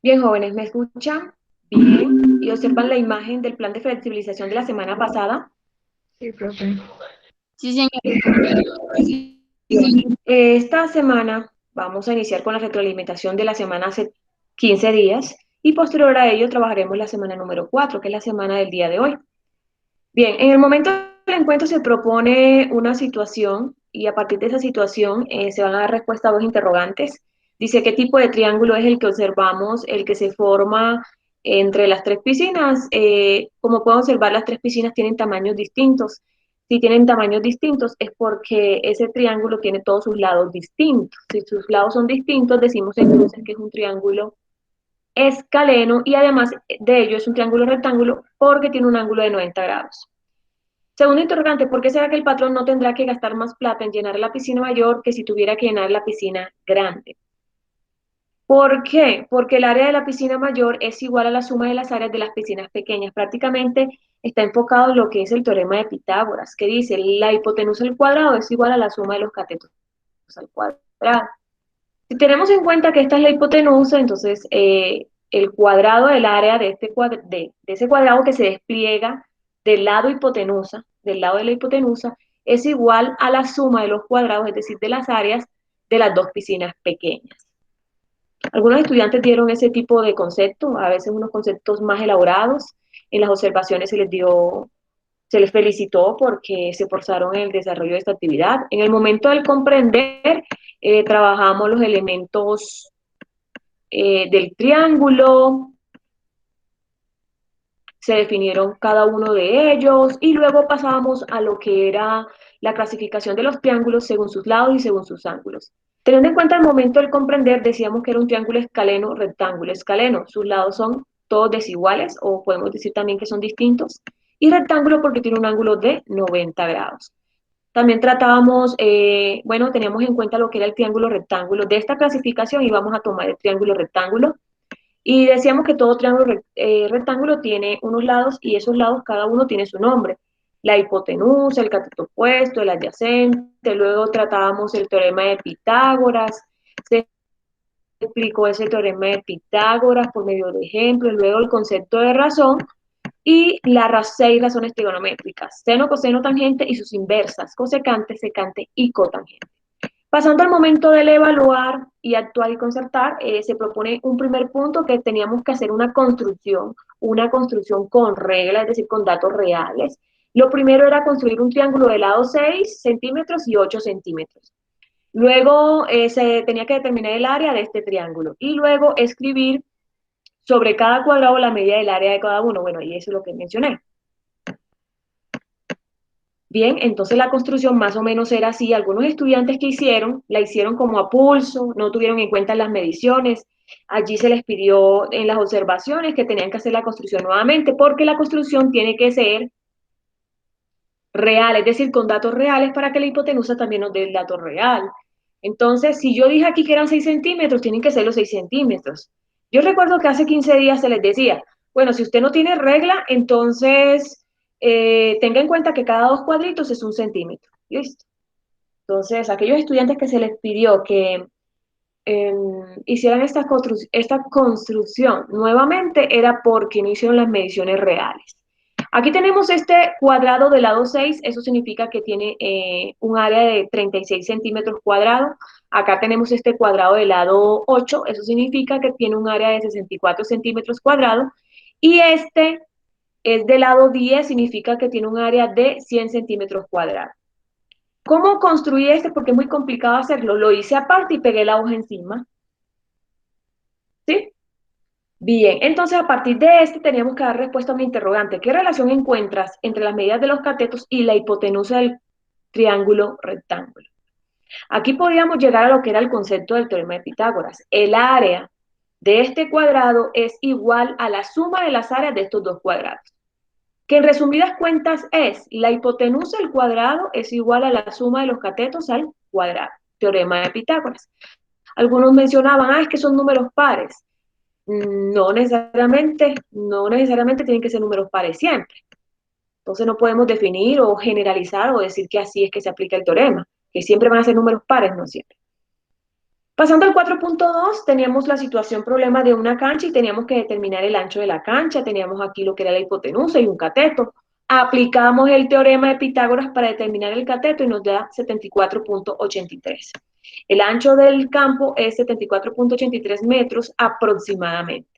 Bien, jóvenes, ¿me escuchan? Bien. Y observan la imagen del plan de flexibilización de la semana pasada. Sí, profe. Sí, señor. Bien. Esta semana vamos a iniciar con la retroalimentación de la semana hace 15 días y posterior a ello trabajaremos la semana número 4, que es la semana del día de hoy. Bien, en el momento del encuentro se propone una situación y a partir de esa situación se van a dar respuesta a dos interrogantes. Dice qué tipo de triángulo es el que observamos, el que se forma entre las tres piscinas. Como pueden observar, las tres piscinas tienen tamaños distintos. Si tienen tamaños distintos es porque ese triángulo tiene todos sus lados distintos. Si sus lados son distintos, decimos entonces que es un triángulo escaleno y además de ello es un triángulo rectángulo porque tiene un ángulo de 90 grados. Segundo interrogante, ¿por qué será que el patrón no tendrá que gastar más plata en llenar la piscina mayor que si tuviera que llenar la piscina grande? ¿Por qué? Porque el área de la piscina mayor es igual a la suma de las áreas de las piscinas pequeñas. Prácticamente está enfocado en lo que es el teorema de Pitágoras, que dice la hipotenusa al cuadrado es igual a la suma de los catetos al cuadrado. Si tenemos en cuenta que esta es la hipotenusa, entonces el cuadrado del área de, de ese cuadrado que se despliega del lado hipotenusa, del lado de la hipotenusa, es igual a la suma de los cuadrados, es decir, de las áreas de las dos piscinas pequeñas. Algunos estudiantes dieron ese tipo de conceptos, a veces unos conceptos más elaborados. En las observaciones se les felicitó porque se esforzaron en el desarrollo de esta actividad. En el momento del comprender, trabajamos los elementos del triángulo, se definieron cada uno de ellos y luego pasamos a lo que era la clasificación de los triángulos según sus lados y según sus ángulos. Teniendo en cuenta el momento del comprender, decíamos que era un triángulo escaleno, rectángulo escaleno. Sus lados son todos desiguales o podemos decir también que son distintos. Y rectángulo porque tiene un ángulo de 90 grados. También tratábamos, bueno, teníamos en cuenta lo que era el triángulo rectángulo. De esta clasificación íbamos a tomar el triángulo rectángulo y decíamos que todo triángulo rectángulo tiene unos lados y esos lados cada uno tiene su nombre. La hipotenusa, el cateto opuesto, el adyacente. Luego tratábamos el teorema de Pitágoras. Se explicó ese teorema de Pitágoras por medio de ejemplos. Luego el concepto de razón y las 6 razones trigonométricas, seno, coseno, tangente y sus inversas, cosecante, secante y cotangente. Pasando al momento del evaluar y actuar y concertar, se propone un primer punto que teníamos que hacer una construcción con reglas, es decir, con datos reales. Lo primero era construir un triángulo de lado 6 centímetros y 8 centímetros. Luego se tenía que determinar el área de este triángulo y luego escribir sobre cada cuadrado la medida del área de cada uno. Bueno, y eso es lo que mencioné. Bien, entonces la construcción más o menos era así. Algunos estudiantes que hicieron, la hicieron como a pulso, no tuvieron en cuenta las mediciones. Allí se les pidió en las observaciones que tenían que hacer la construcción nuevamente, porque la construcción tiene que ser real, es decir, con datos reales para que la hipotenusa también nos dé el dato real. Entonces, si yo dije aquí que eran 6 centímetros, tienen que ser los 6 centímetros. Yo recuerdo que hace 15 días se les decía, bueno, si usted no tiene regla, entonces tenga en cuenta que cada dos cuadritos es 1 centímetro. ¿Listo? Entonces, aquellos estudiantes que se les pidió que eh, hicieran esta construcción nuevamente era porque no hicieron las mediciones reales. Aquí tenemos este cuadrado del lado 6, eso significa que tiene un área de 36 centímetros cuadrados. Acá tenemos este cuadrado del lado 8, eso significa que tiene un área de 64 centímetros cuadrados. Y este es del lado 10, significa que tiene un área de 100 centímetros cuadrados. ¿Cómo construí este? Porque es muy complicado hacerlo. Lo hice aparte y pegué la hoja encima. ¿Sí? Bien, entonces a partir de este teníamos que dar respuesta a mi interrogante. ¿Qué relación encuentras entre las medidas de los catetos y la hipotenusa del triángulo rectángulo? Aquí podíamos llegar a lo que era el concepto del teorema de Pitágoras. El área de este cuadrado es igual a la suma de las áreas de estos dos cuadrados. Que en resumidas cuentas es la hipotenusa al cuadrado es igual a la suma de los catetos al cuadrado. Teorema de Pitágoras. Algunos mencionaban, es que son números pares. No necesariamente tienen que ser números pares siempre. Entonces no podemos definir o generalizar o decir que así es que se aplica el teorema, que siempre van a ser números pares, no siempre. Pasando al 4.2, teníamos la situación problema de una cancha y teníamos que determinar el ancho de la cancha. Teníamos aquí lo que era la hipotenusa y un cateto. Aplicamos el teorema de Pitágoras para determinar el cateto y nos da 74.83. El ancho del campo es 74.83 metros aproximadamente.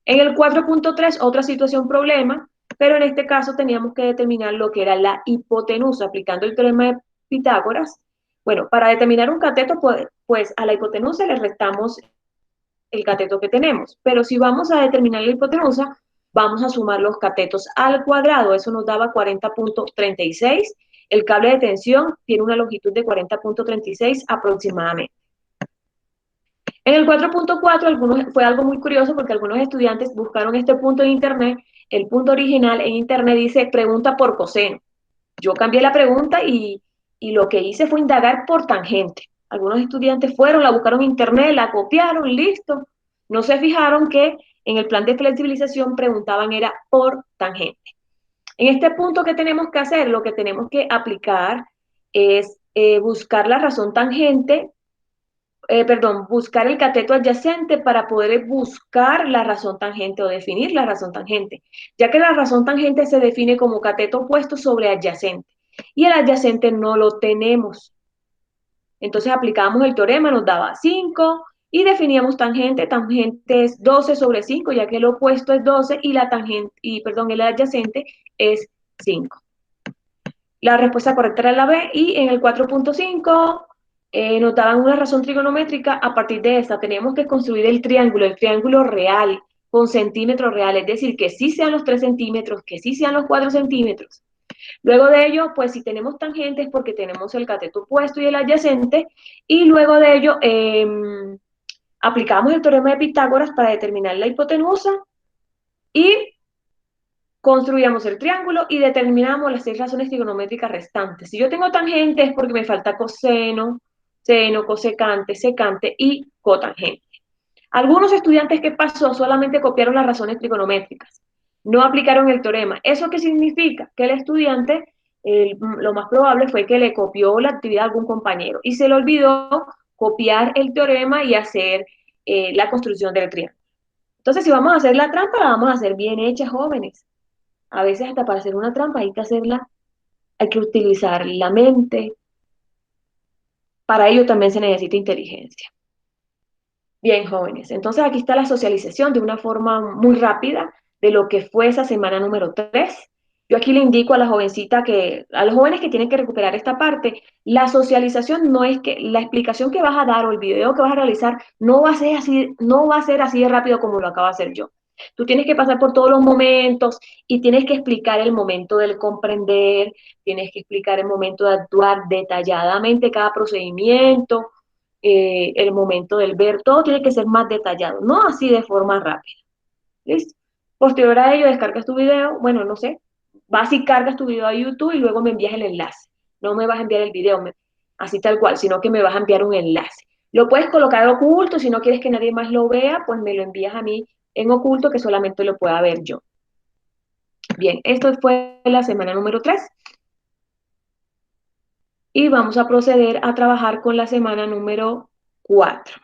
En el 4.3, otra situación problema, pero en este caso teníamos que determinar lo que era la hipotenusa, aplicando el teorema de Pitágoras. Bueno, para determinar un cateto, pues a la hipotenusa le restamos el cateto que tenemos, pero si vamos a determinar la hipotenusa, vamos a sumar los catetos al cuadrado, eso nos daba 40.36. El cable de tensión tiene una longitud de 40.36 aproximadamente. En el 4.4 fue algo muy curioso porque algunos estudiantes buscaron este punto en internet. El punto original en internet dice pregunta por coseno. Yo cambié la pregunta y lo que hice fue indagar por tangente. Algunos estudiantes fueron, la buscaron en internet, la copiaron, listo. No se fijaron que en el plan de flexibilización preguntaban era por tangente. En este punto, ¿qué tenemos que hacer? Lo que tenemos que aplicar es buscar la razón tangente, buscar el cateto adyacente para poder buscar la razón tangente o definir la razón tangente, ya que la razón tangente se define como cateto opuesto sobre adyacente y el adyacente no lo tenemos. Entonces aplicábamos el teorema, nos daba 5 y definíamos tangente. Tangente es 12 sobre 5, ya que el opuesto es 12 y el adyacente es 5. La respuesta correcta era la B y en el 4.5 nos daban una razón trigonométrica. A partir de esta teníamos que construir el triángulo real, con centímetros reales, es decir, que sí sean los 3 centímetros, que sí sean los 4 centímetros. Luego de ello, pues si tenemos tangentes porque tenemos el cateto opuesto y el adyacente, y luego de ello aplicamos el teorema de Pitágoras para determinar la hipotenusa y construíamos el triángulo y determinamos las 6 razones trigonométricas restantes. Si yo tengo tangente es porque me falta coseno, seno, cosecante, secante y cotangente. Algunos estudiantes, ¿qué pasó? Solamente copiaron las razones trigonométricas, no aplicaron el teorema. ¿Eso qué significa? Que el estudiante, lo más probable fue que le copió la actividad a algún compañero y se le olvidó copiar el teorema y hacer la construcción del triángulo. Entonces, si vamos a hacer la trampa, la vamos a hacer bien hecha, jóvenes. A veces hasta para hacer una trampa hay que hacerla, hay que utilizar la mente. Para ello también se necesita inteligencia. Bien, jóvenes, entonces aquí está la socialización de una forma muy rápida de lo que fue esa semana número 3. Yo aquí le indico a la jovencita a los jóvenes que tienen que recuperar esta parte, la socialización no es que la explicación que vas a dar o el video que vas a realizar no va a ser así, no va a ser así de rápido como lo acabo de hacer yo. Tú tienes que pasar por todos los momentos y tienes que explicar el momento del comprender, tienes que explicar el momento de actuar detalladamente cada procedimiento, el momento del ver, todo tiene que ser más detallado, no así de forma rápida. ¿Listo? Posterior a ello, descargas tu video, bueno, no sé, vas y cargas tu video a YouTube y luego me envías el enlace. No me vas a enviar el video así tal cual, sino que me vas a enviar un enlace. Lo puedes colocar oculto, si no quieres que nadie más lo vea, pues me lo envías a mí en oculto, que solamente lo pueda ver yo. Bien, esto fue la semana número 3. Y vamos a proceder a trabajar con la semana número 4.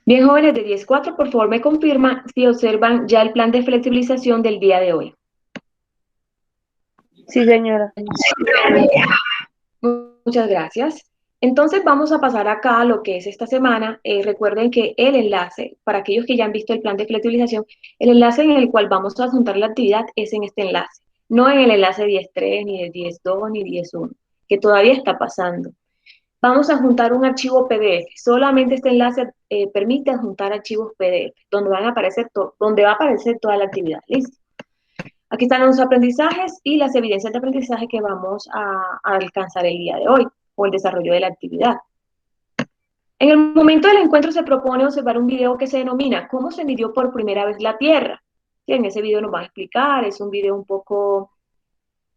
Bien, jóvenes de 10-4, por favor me confirman si observan ya el plan de flexibilización del día de hoy. Sí, señora. Muchas gracias. Entonces vamos a pasar acá a lo que es esta semana. Recuerden que el enlace, para aquellos que ya han visto el plan de flexibilización, el enlace en el cual vamos a juntar la actividad es en este enlace. no en el enlace 10.3, ni de 10.2, ni 10.1, que todavía está pasando. Vamos a juntar un archivo PDF. Solamente este enlace permite juntar archivos PDF, donde, donde va a aparecer toda la actividad. ¿Listo? Aquí están los aprendizajes y las evidencias de aprendizaje que vamos a alcanzar el día de hoy, o el desarrollo de la actividad. En el momento del encuentro se propone observar un video que se denomina ¿Cómo se midió por primera vez la Tierra? Y en ese video nos va a explicar, es un video un poco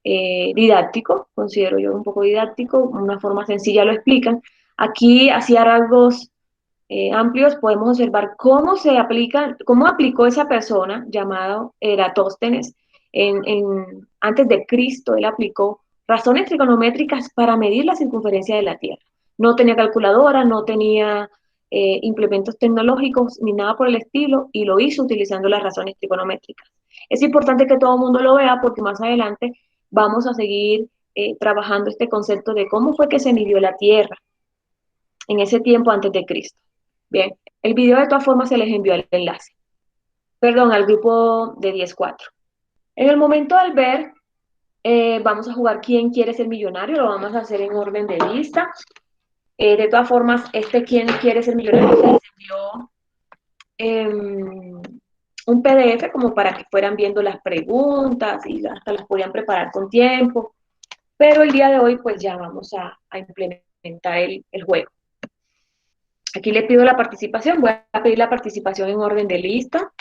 didáctico, considero yo un poco didáctico, una forma sencilla lo explican. Aquí, así a rasgos amplios, podemos observar cómo se aplica, cómo aplicó esa persona llamado Eratóstenes antes de Cristo. Él aplicó razones trigonométricas para medir la circunferencia de la Tierra. No tenía calculadora, no tenía implementos tecnológicos ni nada por el estilo, y lo hizo utilizando las razones trigonométricas. Es importante que todo el mundo lo vea porque más adelante vamos a seguir trabajando este concepto de cómo fue que se midió la Tierra en ese tiempo antes de Cristo. Bien, el video de todas formas se les envió el enlace, perdón, al grupo de 10.4. En el momento del ver, vamos a jugar ¿Quién quiere ser millonario? Lo vamos a hacer en orden de lista. De todas formas, ¿Quién quiere ser millonario? Se les envió un PDF como para que fueran viendo las preguntas y hasta las podían preparar con tiempo. Pero el día de hoy, pues ya vamos a implementar el juego. Aquí le pido la participación, voy a pedir la participación en orden de lista.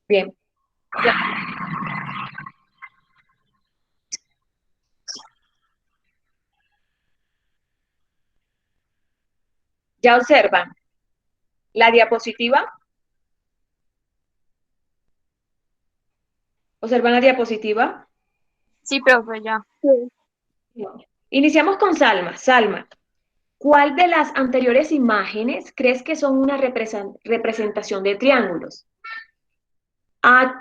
Bien, ya, ya observan la diapositiva, observan la diapositiva. Sí, profe, ya. Iniciamos con Salma. Salma, ¿cuál de las anteriores imágenes crees que son una representación de triángulos?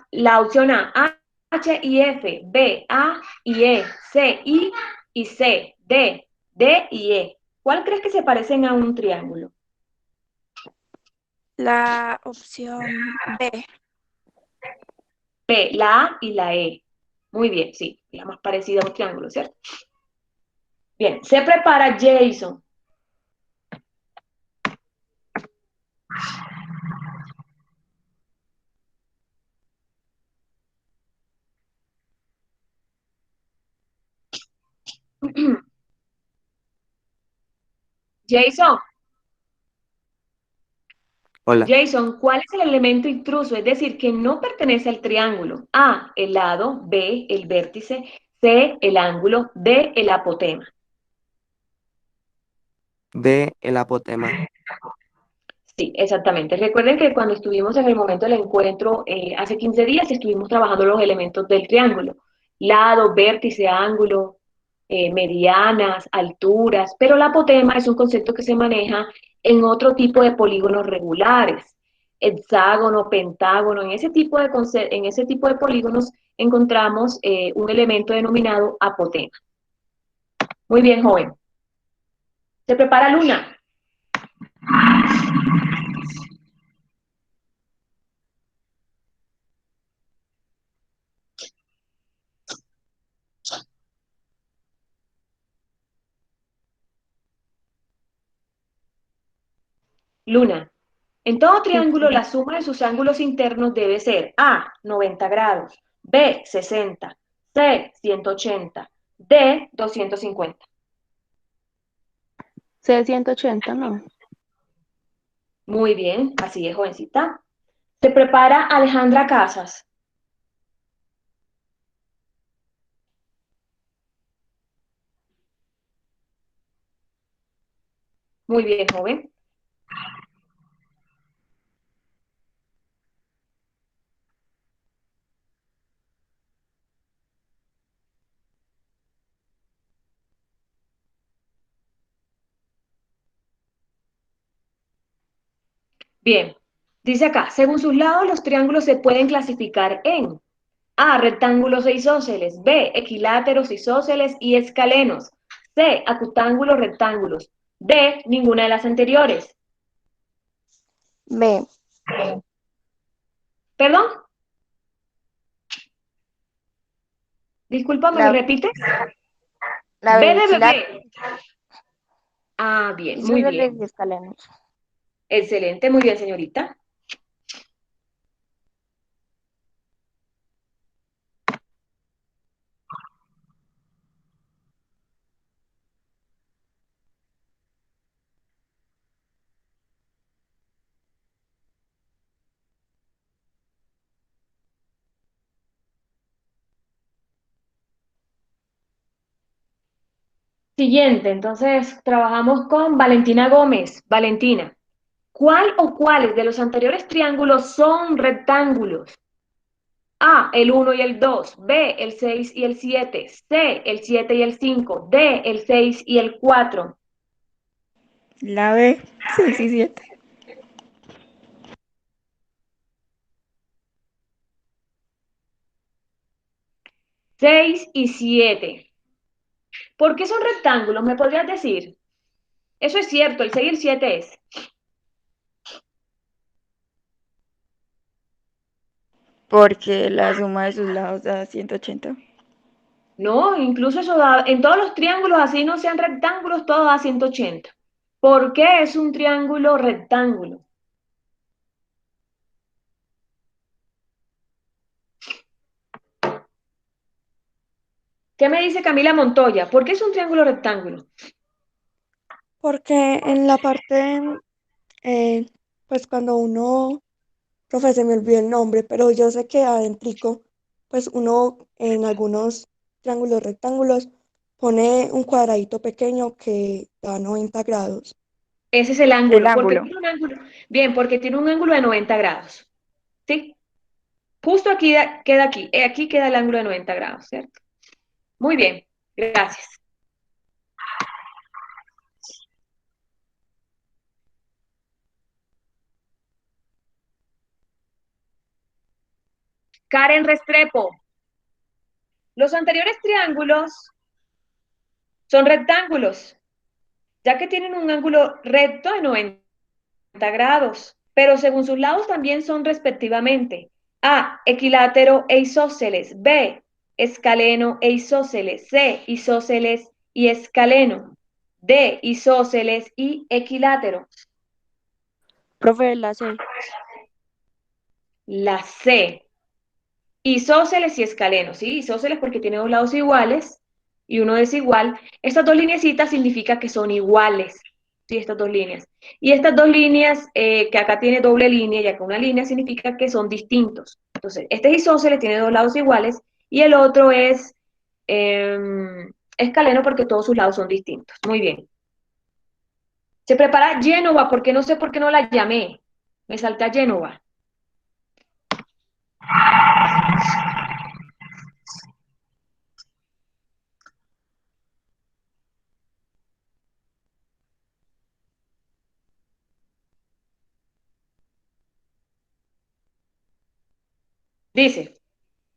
La opción A, H y F, B, A y E, C, I y C, D, D y E. ¿Cuál crees que se parecen a un triángulo? La opción B. B, la A y la E. Muy bien, sí, la más parecida a un triángulo, ¿cierto? Bien, se prepara Jason. Jason, Hola. Jason, ¿cuál es el elemento intruso? Es decir, que no pertenece al triángulo. A, el lado, B, el vértice, C, el ángulo, D, el apotema. B, el apotema. Sí, exactamente. Recuerden que cuando estuvimos en el momento del encuentro, hace 15 días, estuvimos trabajando los elementos del triángulo. Lado, vértice, ángulo, medianas, alturas, pero el apotema es un concepto que se maneja en otro tipo de polígonos regulares, hexágono, pentágono. En ese tipo de polígonos encontramos un elemento denominado apotema. Muy bien, joven. ¿Se prepara Luna? Luna. En todo Sí, triángulo, profe. la suma de sus ángulos internos debe ser A, 90 grados, B, 60, C, 180, D, 250. C 180, no. Muy bien, así es, jovencita. Se prepara Alejandra Casas. Muy bien, joven. Bien. Dice acá, según sus lados, los triángulos se pueden clasificar en A, rectángulos e isósceles, B, equiláteros, isósceles y escalenos, C, acutángulos, rectángulos, D, ninguna de las anteriores. B. ¿Perdón? Disculpa, ¿me La, repites? la B B, de equiláteros, bebé. Ah, bien, muy isósceles bien. y escalenos. Excelente, muy bien, señorita. Siguiente, entonces trabajamos con Valentina Gómez. Valentina, ¿cuál o cuáles de los anteriores triángulos son rectángulos? A, el uno y el 2, B, el 6 y el 7, C, el 7 y el 5, D, el 6 y el 4. La B, 6 y 7. 6 y 7. ¿Por qué son rectángulos? ¿Me podrías decir? Eso es cierto, el 6 y el 7 es. Porque la suma de sus lados da 180. No, incluso eso da, en todos los triángulos, así no sean rectángulos, todo da 180. ¿Por qué es un triángulo rectángulo? ¿Qué me dice Camila Montoya? ¿Por qué es un triángulo rectángulo? Porque en la parte, eh, pues cuando uno, profe, se me olvidó el nombre, pero yo sé que adentrico, pues uno en algunos triángulos rectángulos pone un cuadradito pequeño que da 90 grados. Ese es el El ángulo. ¿Por qué ángulo. tiene un ángulo? Bien, porque tiene un ángulo de 90 grados. ¿Sí? Justo aquí queda aquí. Aquí queda el ángulo de 90 grados, ¿cierto? Muy bien, gracias. Karen Restrepo. Los anteriores triángulos son rectángulos, ya que tienen un ángulo recto de 90 grados, pero según sus lados también son respectivamente A, equilátero e isósceles, B, escaleno e isósceles, C, isósceles y escaleno, D, isósceles y equilátero. Profe, la C. La C, isósceles y escaleno, ¿sí? Isósceles porque tiene dos lados iguales y uno desigual. Estas dos lineecitas significa que son iguales, ¿sí? Estas dos líneas. Y estas dos líneas, que acá tiene doble línea y acá una línea, significa que son distintos. Entonces, este es isósceles, tiene dos lados iguales, y el otro es escaleno porque todos sus lados son distintos. Muy bien. Se prepara Génova, porque no sé por qué no la llamé. Me salta Génova. Dice,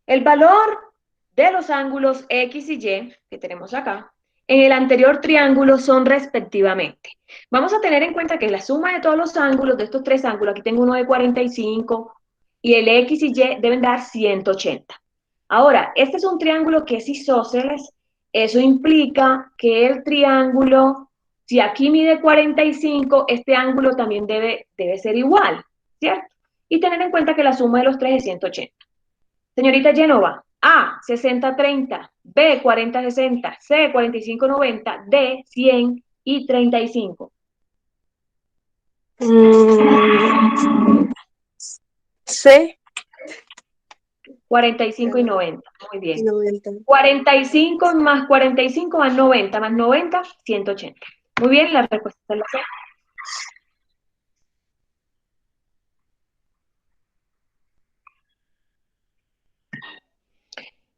el valor de los ángulos X y Y que tenemos acá en el anterior triángulo son respectivamente. Vamos a tener en cuenta que la suma de todos los ángulos de estos tres ángulos, aquí tengo uno de 45 y el X y Y deben dar 180. Ahora, este es un triángulo que es isósceles, eso implica que el triángulo, si aquí mide 45, este ángulo también debe ser igual, ¿cierto? Y tener en cuenta que la suma de los tres es 180. Señorita Genova, A, 60-30, B, 40-60, C, 45-90, D, 100 y 35. C 45 y 90. Muy y bien. 90. 45 más 45 más 90, 180. Muy bien, la respuesta es la C.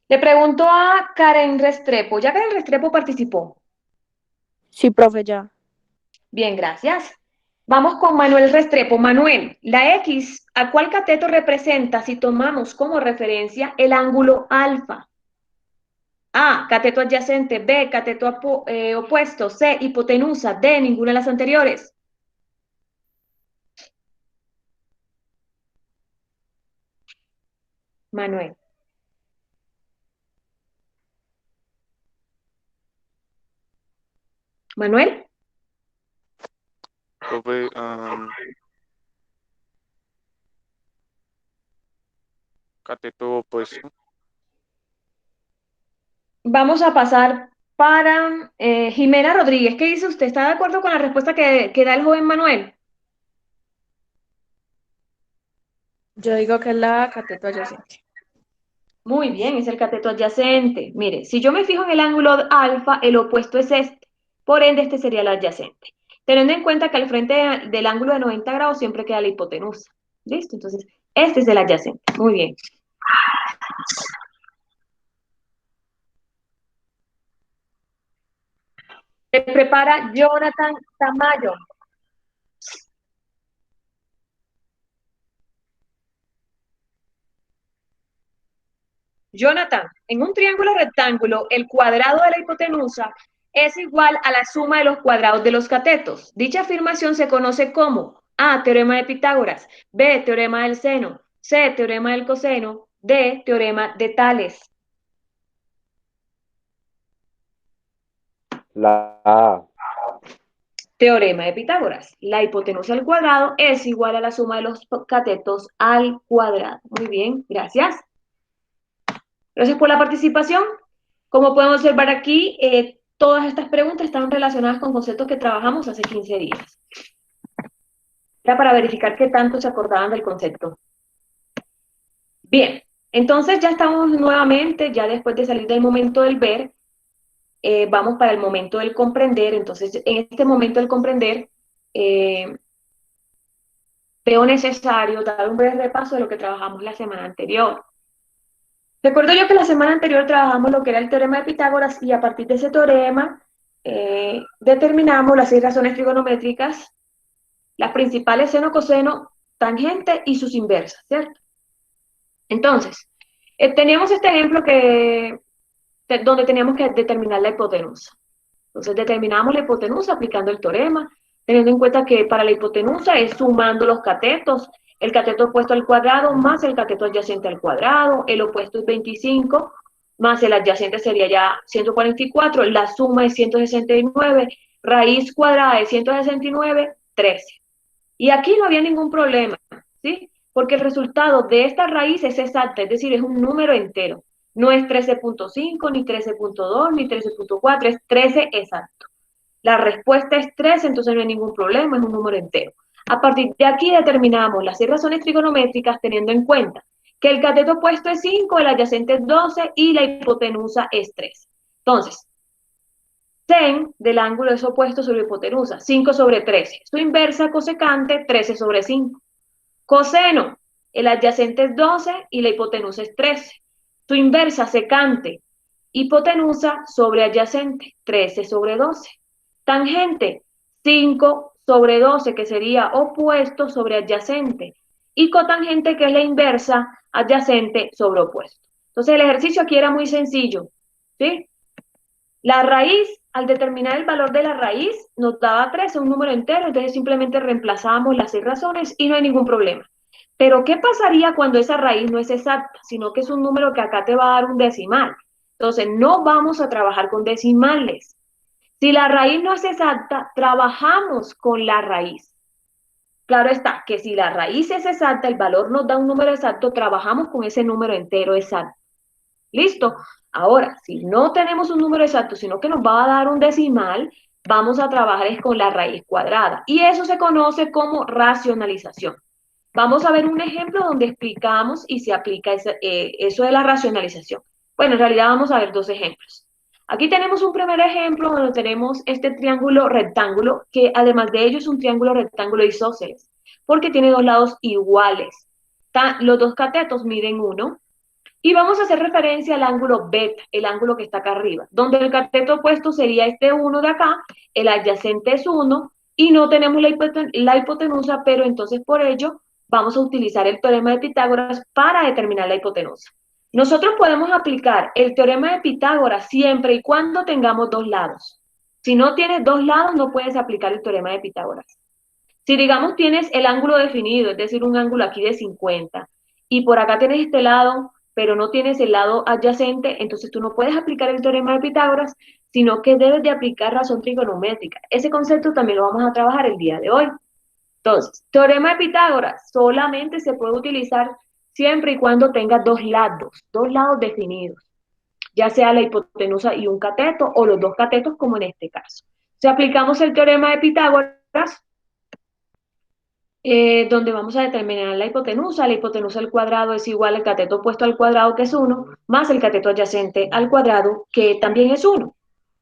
Le pregunto a Karen Restrepo. ¿Ya Karen Restrepo participó? Sí, profe, ya. Bien, gracias. Vamos con Manuel Restrepo. Manuel, la X, ¿a cuál cateto representa si tomamos como referencia el ángulo alfa? A, cateto adyacente, B, cateto opuesto, C, hipotenusa, D, ninguna de las anteriores. Manuel. Manuel, Profe, cateto opuesto. vamos a pasar para Jimena Rodríguez. ¿Qué dice usted? ¿Está de acuerdo con la respuesta que da el joven Manuel? Yo digo que es la cateto adyacente. Muy bien, es el cateto adyacente. Mire, si yo me fijo en el ángulo alfa, el opuesto es este. Por ende, este sería el adyacente. Teniendo en cuenta que al frente del ángulo de 90 grados siempre queda la hipotenusa. ¿Listo? Entonces, este es el adyacente. Muy bien. Se prepara Jonathan Tamayo. Jonathan, en un triángulo rectángulo, el cuadrado de la hipotenusa es igual a la suma de los cuadrados de los catetos. Dicha afirmación se conoce como A, teorema de Pitágoras, B, teorema del seno, C, teorema del coseno, D, teorema de Tales. La A. Teorema de Pitágoras. La hipotenusa al cuadrado es igual a la suma de los catetos al cuadrado. Muy bien, gracias. Gracias por la participación. Como podemos observar aquí, todas estas preguntas están relacionadas con conceptos que trabajamos hace 15 días. Era para verificar qué tanto se acordaban del concepto. Bien, entonces ya estamos nuevamente, ya después de salir del momento del ver, vamos para el momento del comprender. Entonces, en este momento del comprender, veo necesario dar un breve repaso de lo que trabajamos la semana anterior. Recuerdo yo que la semana anterior trabajamos lo que era el teorema de Pitágoras y a partir de ese teorema determinamos las 6 razones trigonométricas, las principales seno, coseno, tangente y sus inversas, ¿cierto? Entonces, teníamos este ejemplo donde teníamos que determinar la hipotenusa. Entonces determinamos la hipotenusa aplicando el teorema, teniendo en cuenta que para la hipotenusa es sumando los catetos, el cateto opuesto al cuadrado más el cateto adyacente al cuadrado, el opuesto es 25, más el adyacente sería ya 144, la suma es 169, raíz cuadrada de 169, 13. Y aquí no había ningún problema, ¿sí? Porque el resultado de esta raíz es exacta, es decir, es un número entero. No es 13.5, ni 13.2, ni 13.4, es 13 exacto. La respuesta es 13, entonces no hay ningún problema, es un número entero. A partir de aquí determinamos las 6 razones trigonométricas teniendo en cuenta que el cateto opuesto es 5, el adyacente es 12 y la hipotenusa es 13. Entonces, sen del ángulo es opuesto sobre hipotenusa, 5 sobre 13. Su inversa cosecante, 13 sobre 5. Coseno, el adyacente es 12 y la hipotenusa es 13. Su inversa secante, hipotenusa sobre adyacente, 13 sobre 12. Tangente, 5 sobre 12, que sería opuesto sobre adyacente. Y cotangente, que es la inversa, adyacente sobre opuesto. Entonces el ejercicio aquí era muy sencillo, ¿sí? La raíz, al determinar el valor de la raíz, nos daba 13, un número entero, entonces simplemente reemplazamos las 6 razones y no hay ningún problema. Pero, ¿qué pasaría cuando esa raíz no es exacta, sino que es un número que acá te va a dar un decimal? Entonces, no vamos a trabajar con decimales. Si la raíz no es exacta, trabajamos con la raíz. Claro está, que si la raíz es exacta, el valor nos da un número exacto, trabajamos con ese número entero exacto. ¿Listo? Ahora, si no tenemos un número exacto, sino que nos va a dar un decimal, vamos a trabajar es con la raíz cuadrada. Y eso se conoce como racionalización. Vamos a ver un ejemplo donde explicamos y se aplica eso de la racionalización. Bueno, en realidad vamos a ver 2 ejemplos. Aquí tenemos un primer ejemplo donde tenemos este triángulo rectángulo, que además de ello es un triángulo rectángulo isósceles, porque tiene 2 lados iguales. Los 2 catetos miden 1, y vamos a hacer referencia al ángulo beta, el ángulo que está acá arriba, donde el cateto opuesto sería este 1 de acá, el adyacente es 1, y no tenemos la hipotenusa, pero entonces por ello vamos a utilizar el teorema de Pitágoras para determinar la hipotenusa. Nosotros podemos aplicar el teorema de Pitágoras siempre y cuando tengamos dos lados. Si no tienes dos lados, no puedes aplicar el teorema de Pitágoras. Si digamos tienes el ángulo definido, es decir, un ángulo aquí de 50, y por acá tienes este lado, pero no tienes el lado adyacente, entonces tú no puedes aplicar el teorema de Pitágoras, sino que debes de aplicar razón trigonométrica. Ese concepto también lo vamos a trabajar el día de hoy. Entonces, teorema de Pitágoras solamente se puede utilizar siempre y cuando tenga dos lados definidos, ya sea la hipotenusa y un cateto, o los dos catetos, como en este caso. Si aplicamos el teorema de Pitágoras, donde vamos a determinar la hipotenusa al cuadrado es igual al cateto opuesto al cuadrado, que es 1, más el cateto adyacente al cuadrado, que también es 1.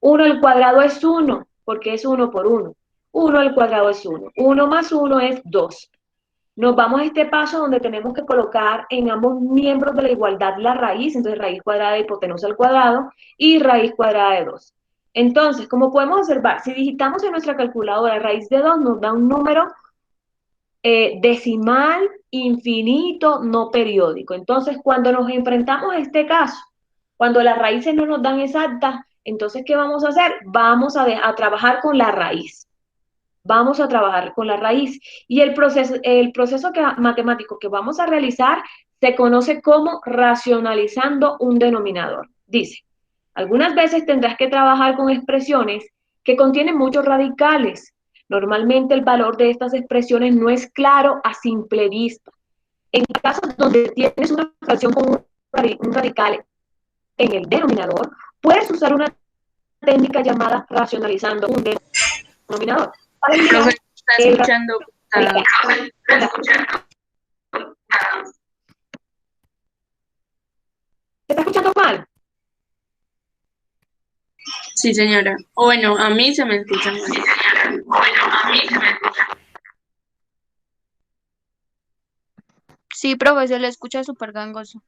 1 al cuadrado es 1, porque es 1 por 1. 1 al cuadrado es 1. 1 más 1 es 2. Nos vamos a este paso donde tenemos que colocar en ambos miembros de la igualdad la raíz, entonces raíz cuadrada de hipotenusa al cuadrado y raíz cuadrada de 2. Entonces, como podemos observar, si digitamos en nuestra calculadora raíz de 2, nos da un número decimal, infinito, no periódico. Entonces, cuando nos enfrentamos a este caso, cuando las raíces no nos dan exactas, entonces, ¿qué vamos a hacer? Vamos a trabajar con la raíz. Vamos a trabajar con la raíz. Y el proceso matemático que vamos a realizar se conoce como racionalizando un denominador. Dice, algunas veces tendrás que trabajar con expresiones que contienen muchos radicales. Normalmente el valor de estas expresiones no es claro a simple vista. En casos donde tienes una fracción con un radical en el denominador, puedes usar una técnica llamada racionalizando un denominador. Para Profe, eliminar está el escuchando. ¿Se está escuchando mal? Sí, señora. O bueno, a mí se me escucha mal. Sí, profe, se le escucha súper gangoso.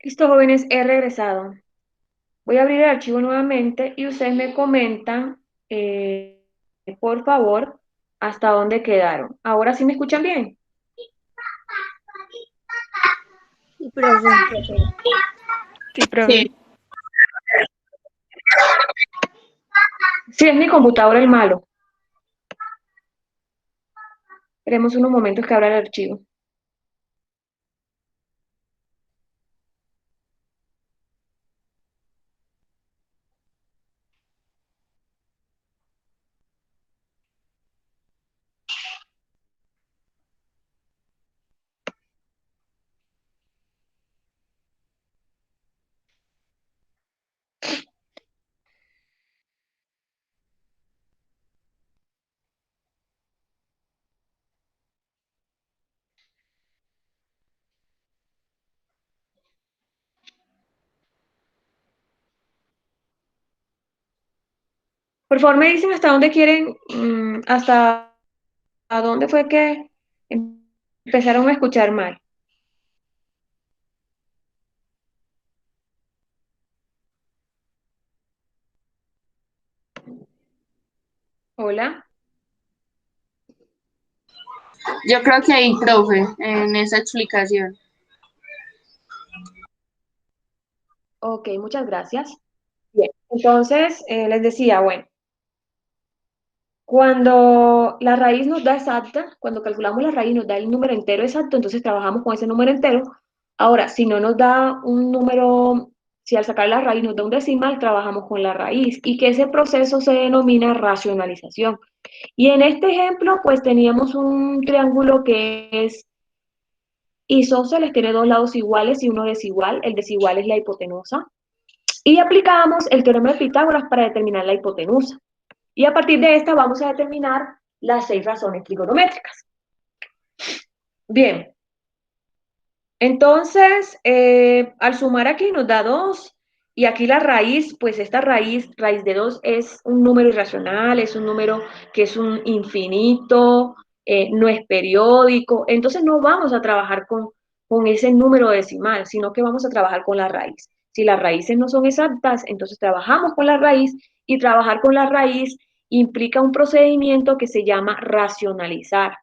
Listo, jóvenes, he regresado. Voy a abrir el archivo nuevamente y ustedes me comentan, por favor, hasta dónde quedaron. ¿Ahora sí me escuchan bien? Y profe, Sí, profe. Sí. Sí, es mi computadora el malo. Esperemos unos momentos que abra el archivo. Por favor, me dicen hasta dónde quieren, hasta a dónde fue que empezaron a escuchar mal. Hola. Yo creo que ahí, profe, en esa explicación. Ok, muchas gracias. Bien, entonces les decía, bueno, cuando la raíz nos da exacta, cuando calculamos la raíz nos da el número entero exacto, entonces trabajamos con ese número entero. Ahora, si no nos da un número, si al sacar la raíz nos da un decimal, trabajamos con la raíz y que ese proceso se denomina racionalización. Y en este ejemplo, pues teníamos un triángulo que es isósceles, tiene dos lados iguales y uno desigual. El desigual es la hipotenusa. Y aplicamos el teorema de Pitágoras para determinar la hipotenusa. Y a partir de esta vamos a determinar las 6 razones trigonométricas. Bien, entonces, al sumar aquí nos da 2 y aquí la raíz, pues esta raíz de 2 es un número irracional, es un número que es un infinito, no es periódico, entonces no vamos a trabajar con ese número decimal, sino que vamos a trabajar con la raíz. Si las raíces no son exactas, entonces trabajamos con la raíz y trabajar con la raíz implica un procedimiento que se llama racionalizar.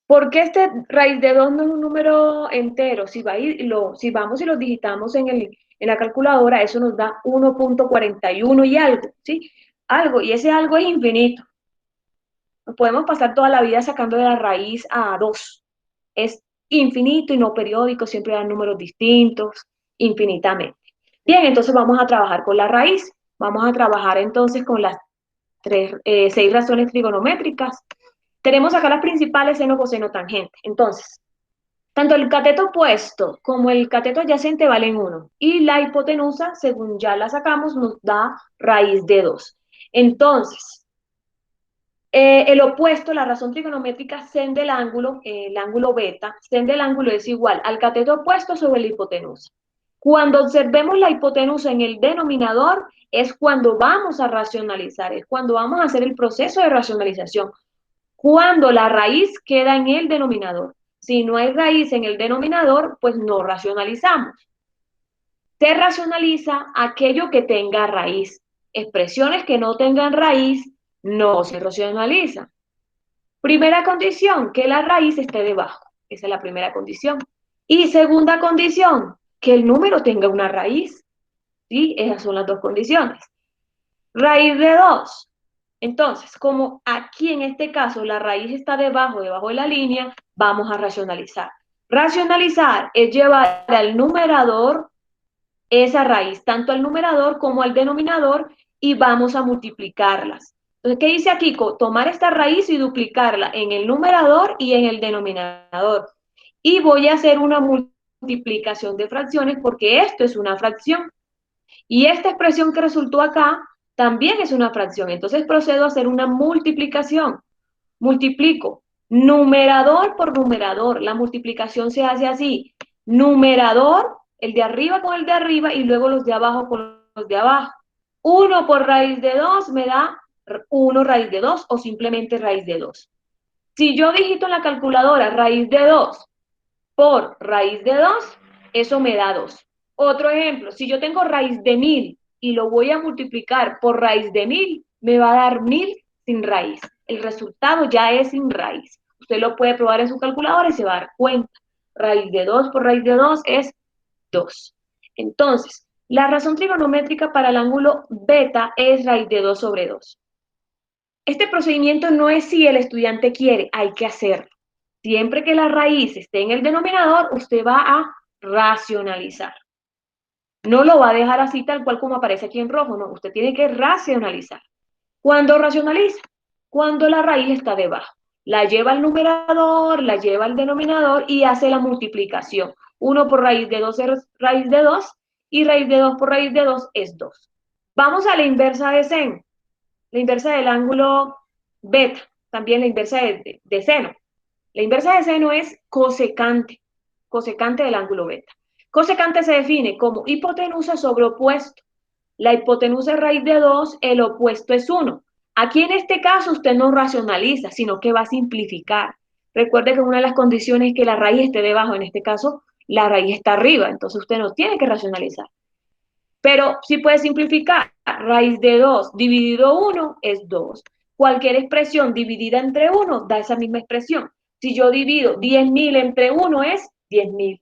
¿Por qué este raíz de 2 no es un número entero? Si vamos y lo digitamos en la calculadora, eso nos da 1.41 y algo, ¿sí? Algo, y ese algo es infinito. Nos podemos pasar toda la vida sacando de la raíz a 2. Es infinito y no periódico, siempre dan números distintos, infinitamente. Bien, entonces vamos a trabajar con la raíz. Vamos a trabajar entonces con las 6 razones trigonométricas. Tenemos acá las principales, seno, coseno, tangente. Entonces, tanto el cateto opuesto como el cateto adyacente valen 1. Y la hipotenusa, según ya la sacamos, nos da raíz de 2. Entonces, el opuesto, la razón trigonométrica sen del ángulo, el ángulo beta, sen del ángulo es igual al cateto opuesto sobre la hipotenusa. Cuando observemos la hipotenusa en el denominador, es cuando vamos a racionalizar, es cuando vamos a hacer el proceso de racionalización. Cuando la raíz queda en el denominador. Si no hay raíz en el denominador, pues no racionalizamos. Se racionaliza aquello que tenga raíz. Expresiones que no tengan raíz no se racionalizan. Primera condición, que la raíz esté debajo. Esa es la primera condición. Y segunda condición, que el número tenga una raíz. ¿Sí? Esas son las dos condiciones. Raíz de 2. Entonces, como aquí en este caso la raíz está debajo de la línea, vamos a racionalizar. Racionalizar es llevar al numerador esa raíz, tanto al numerador como al denominador, y vamos a multiplicarlas. Entonces, ¿qué dice aquí? Tomar esta raíz y duplicarla en el numerador y en el denominador. Y voy a hacer una multiplicación de fracciones porque esto es una fracción. Y esta expresión que resultó acá también es una fracción. Entonces procedo a hacer una multiplicación. Multiplico numerador por numerador. La multiplicación se hace así. Numerador, el de arriba con el de arriba y luego los de abajo con los de abajo. 1 por raíz de 2 me da 1 raíz de 2 o simplemente raíz de 2. Si yo digito en la calculadora raíz de 2 por raíz de 2, Eso me da 2. Otro ejemplo, si yo tengo raíz de 1000 y lo voy a multiplicar por raíz de 1000, me va a dar 1000 sin raíz. El resultado ya es sin raíz. Usted lo puede probar en su calculadora y se va a dar cuenta. Raíz de 2 por raíz de 2 es 2. Entonces, la razón trigonométrica para el ángulo beta es raíz de 2 sobre 2. Este procedimiento no es si el estudiante quiere, hay que hacerlo. Siempre que la raíz esté en el denominador, usted va a racionalizar. No lo va a dejar así tal cual como aparece aquí en rojo, no, usted tiene que racionalizar. ¿Cuándo racionaliza? Cuando la raíz está debajo. La lleva al numerador, la lleva al denominador y hace la multiplicación. 1 por raíz de 2 es raíz de 2 y raíz de 2 por raíz de 2 es 2. Vamos a la inversa de seno. La inversa del ángulo beta, también la inversa de seno. La inversa de seno es cosecante del ángulo beta. Cosecante se define como hipotenusa sobre opuesto. La hipotenusa es raíz de 2, el opuesto es 1. Aquí en este caso usted no racionaliza, sino que va a simplificar. Recuerde que una de las condiciones es que la raíz esté debajo, en este caso la raíz está arriba, entonces usted no tiene que racionalizar. Pero sí puede simplificar. Raíz de 2 dividido 1 es 2. Cualquier expresión dividida entre 1 da esa misma expresión. Si yo divido 10.000 entre 1 es 10.000.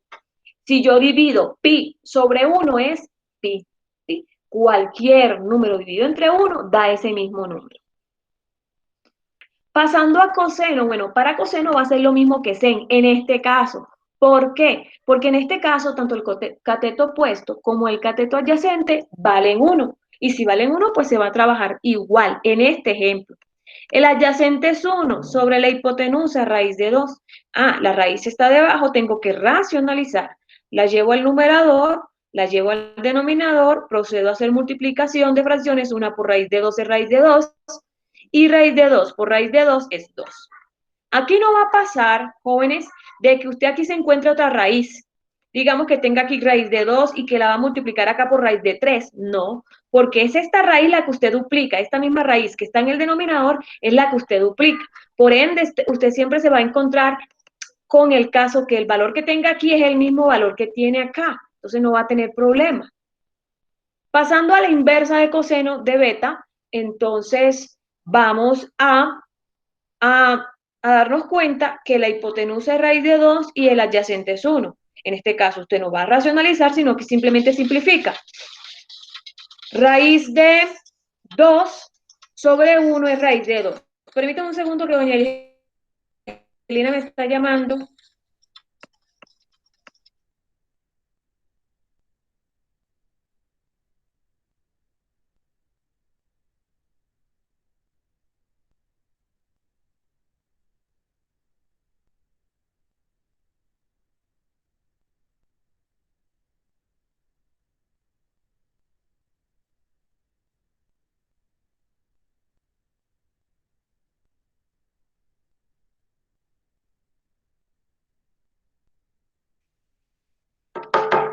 Si yo divido pi sobre 1 es pi. ¿Sí? Cualquier número dividido entre 1 da ese mismo número. Pasando a coseno, bueno, para coseno va a ser lo mismo que sen en este caso. ¿Por qué? Porque en este caso, tanto el cateto opuesto como el cateto adyacente valen 1. Y si valen 1, pues se va a trabajar igual en este ejemplo. El adyacente es 1 sobre la hipotenusa raíz de 2. La raíz está debajo, tengo que racionalizar. La llevo al numerador, la llevo al denominador, procedo a hacer multiplicación de fracciones, 1 por raíz de 2 es raíz de 2, y raíz de 2 por raíz de 2 es 2. Aquí no va a pasar, jóvenes, de que usted aquí se encuentre otra raíz. Digamos que tenga aquí raíz de 2 y que la va a multiplicar acá por raíz de 3. No, porque es esta raíz la que usted duplica. Esta misma raíz que está en el denominador es la que usted duplica. Por ende, usted siempre se va a encontrar con el caso que el valor que tenga aquí es el mismo valor que tiene acá. Entonces no va a tener problema. Pasando a la inversa de coseno de beta, entonces vamos a darnos cuenta que la hipotenusa es raíz de 2 y el adyacente es 1. En este caso usted no va a racionalizar, sino que simplemente simplifica. Raíz de 2 sobre 1 es raíz de 2. Permítame un segundo que doña Elena me está llamando.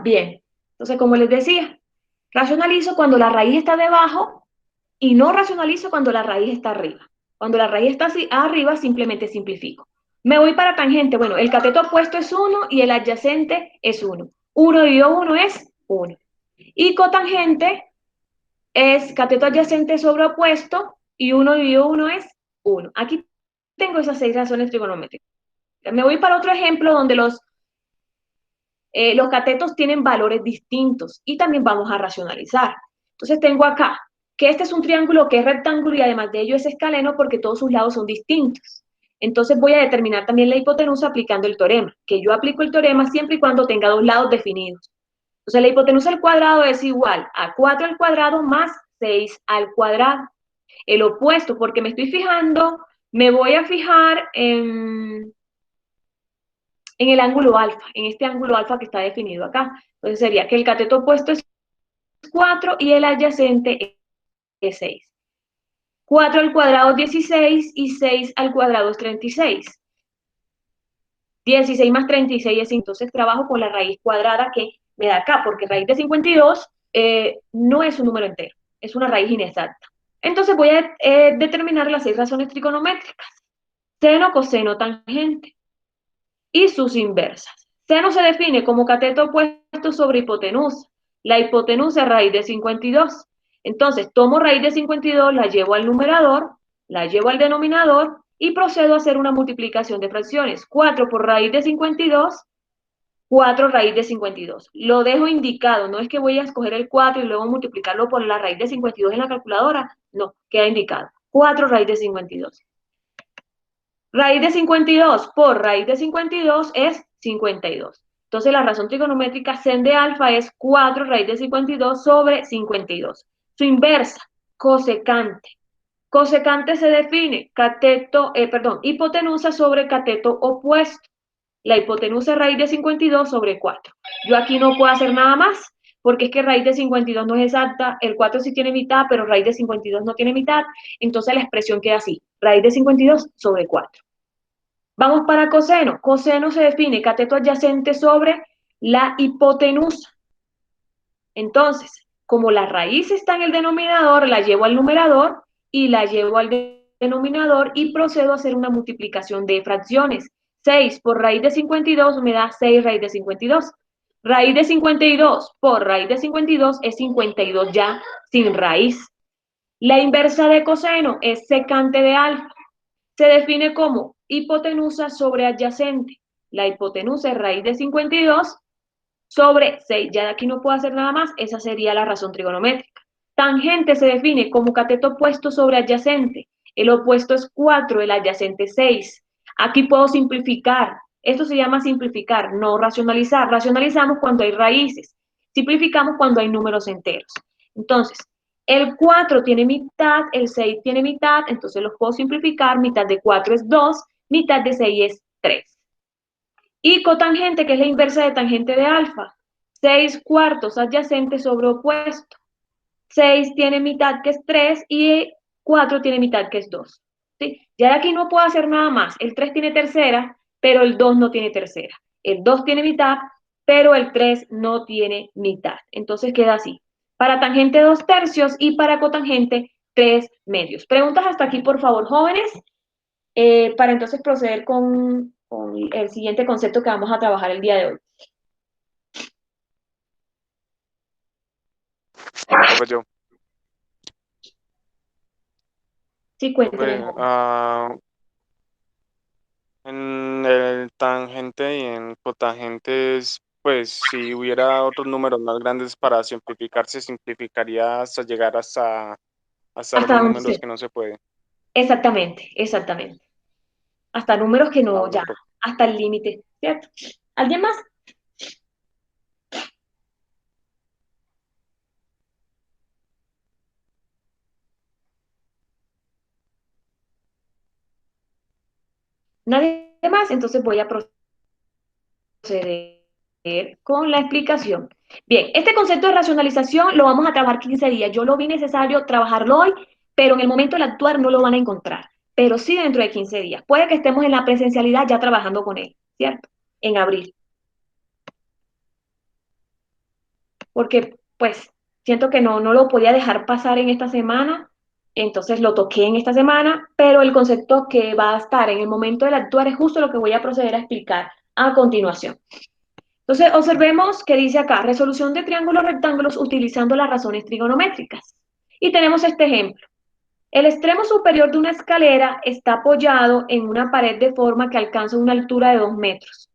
Bien, entonces como les decía, racionalizo cuando la raíz está debajo y no racionalizo cuando la raíz está arriba. Cuando la raíz está así, arriba, simplemente simplifico. Me voy para tangente. Bueno, el cateto opuesto es 1 y el adyacente es 1. 1 dividido 1 es 1. Y cotangente es cateto adyacente sobre opuesto y 1 dividido 1 es 1. Aquí tengo esas 6 razones trigonométricas. Me voy para otro ejemplo donde los catetos tienen valores distintos y también vamos a racionalizar. Entonces tengo acá que este es un triángulo que es rectángulo y además de ello es escaleno porque todos sus lados son distintos. Entonces voy a determinar también la hipotenusa aplicando el teorema, que yo aplico el teorema siempre y cuando tenga dos lados definidos. Entonces la hipotenusa al cuadrado es igual a 4 al cuadrado más 6 al cuadrado. El opuesto, porque me estoy fijando, me voy a fijar en el ángulo alfa, en este ángulo alfa que está definido acá. Entonces sería que el cateto opuesto es 4 y el adyacente es 6. 4 al cuadrado es 16 y 6 al cuadrado es 36. 16 más 36 es, entonces trabajo con la raíz cuadrada que me da acá, porque raíz de 52 no es un número entero, es una raíz inexacta. Entonces voy a determinar las 6 razones trigonométricas. Seno, coseno, tangente y sus inversas. Seno se define como cateto opuesto sobre hipotenusa. La hipotenusa es raíz de 52. Entonces, tomo raíz de 52, la llevo al numerador, la llevo al denominador y procedo a hacer una multiplicación de fracciones. 4 por raíz de 52, 4 raíz de 52. Lo dejo indicado, no es que voy a escoger el 4 y luego multiplicarlo por la raíz de 52 en la calculadora, no, queda indicado. 4 raíz de 52. Raíz de 52 por raíz de 52 es 52. Entonces la razón trigonométrica sen de alfa es 4 raíz de 52 sobre 52. Su inversa, cosecante. Cosecante se define hipotenusa sobre cateto opuesto. La hipotenusa es raíz de 52 sobre 4. Yo aquí no puedo hacer nada más, porque es que raíz de 52 no es exacta, el 4 sí tiene mitad, pero raíz de 52 no tiene mitad, entonces la expresión queda así, raíz de 52 sobre 4. Vamos para coseno. Coseno se define cateto adyacente sobre la hipotenusa. Entonces, como la raíz está en el denominador, la llevo al numerador y la llevo al denominador y procedo a hacer una multiplicación de fracciones. 6 por raíz de 52 me da 6 raíz de 52. Raíz de 52 por raíz de 52 es 52 ya sin raíz. La inversa de coseno es secante de alfa. Se define como hipotenusa sobre adyacente. La hipotenusa es raíz de 52 sobre 6. Ya de aquí no puedo hacer nada más, esa sería la razón trigonométrica. Tangente se define como cateto opuesto sobre adyacente. El opuesto es 4, el adyacente es 6. Aquí puedo simplificar. Esto se llama simplificar, no racionalizar. Racionalizamos cuando hay raíces. Simplificamos cuando hay números enteros. Entonces, el 4 tiene mitad, el 6 tiene mitad, entonces los puedo simplificar. Mitad de 4 es 2, mitad de 6 es 3. Y cotangente, que es la inversa de tangente de alfa. 6 cuartos adyacente sobre opuesto. 6 tiene mitad que es 3 y 4 tiene mitad que es 2. ¿Sí? Ya de aquí no puedo hacer nada más. El 3 tiene tercera, pero el 2 no tiene tercera. El 2 tiene mitad, pero el 3 no tiene mitad. Entonces queda así. Para tangente 2 tercios y para cotangente 3 medios. Preguntas hasta aquí, por favor, jóvenes, para entonces proceder con el siguiente concepto que vamos a trabajar el día de hoy. Profe, yo. Sí, cuénteme. Profe, en el tangente y en cotangentes, pues si hubiera otros números más grandes para simplificar, se simplificaría hasta llegar hasta Hasta algunos donde números usted. que no se puede. Exactamente, exactamente. Hasta números que Ah, no, bueno, ya, profe. hasta el límite, ¿cierto? ¿Alguien más? ¿Nadie más? Entonces voy a proceder con la explicación. Bien, este concepto de racionalización lo vamos a trabajar 15 días. Yo lo vi necesario trabajarlo hoy, pero en el momento del actuar no lo van a encontrar, pero sí dentro de 15 días. Puede que estemos en la presencialidad ya trabajando con él, ¿cierto? En abril. Porque pues siento que no lo podía dejar pasar en esta semana, entonces lo toqué en esta semana, pero el concepto que va a estar en el momento del actuar es justo lo que voy a proceder a explicar a continuación. Entonces, observemos que dice acá, resolución de triángulos rectángulos utilizando las razones trigonométricas. Y tenemos este ejemplo. El extremo superior de una escalera está apoyado en una pared de forma que alcanza una altura de 2 metros.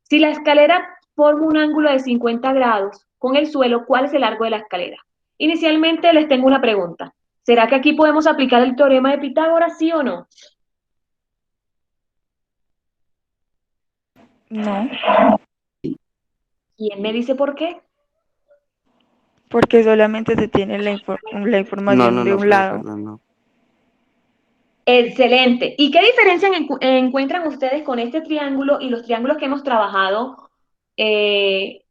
Si la escalera forma un ángulo de 50 grados con el suelo, ¿cuál es el largo de la escalera? Inicialmente les tengo una pregunta. ¿Será que aquí podemos aplicar el teorema de Pitágoras, sí o no? No, ¿Quién me dice por qué? porque solamente se tiene la No, información no, de no, un profe, lado. perdón, no. Excelente. ¿Y qué diferencia encuentran ustedes con este triángulo y los triángulos que hemos trabajado? eh,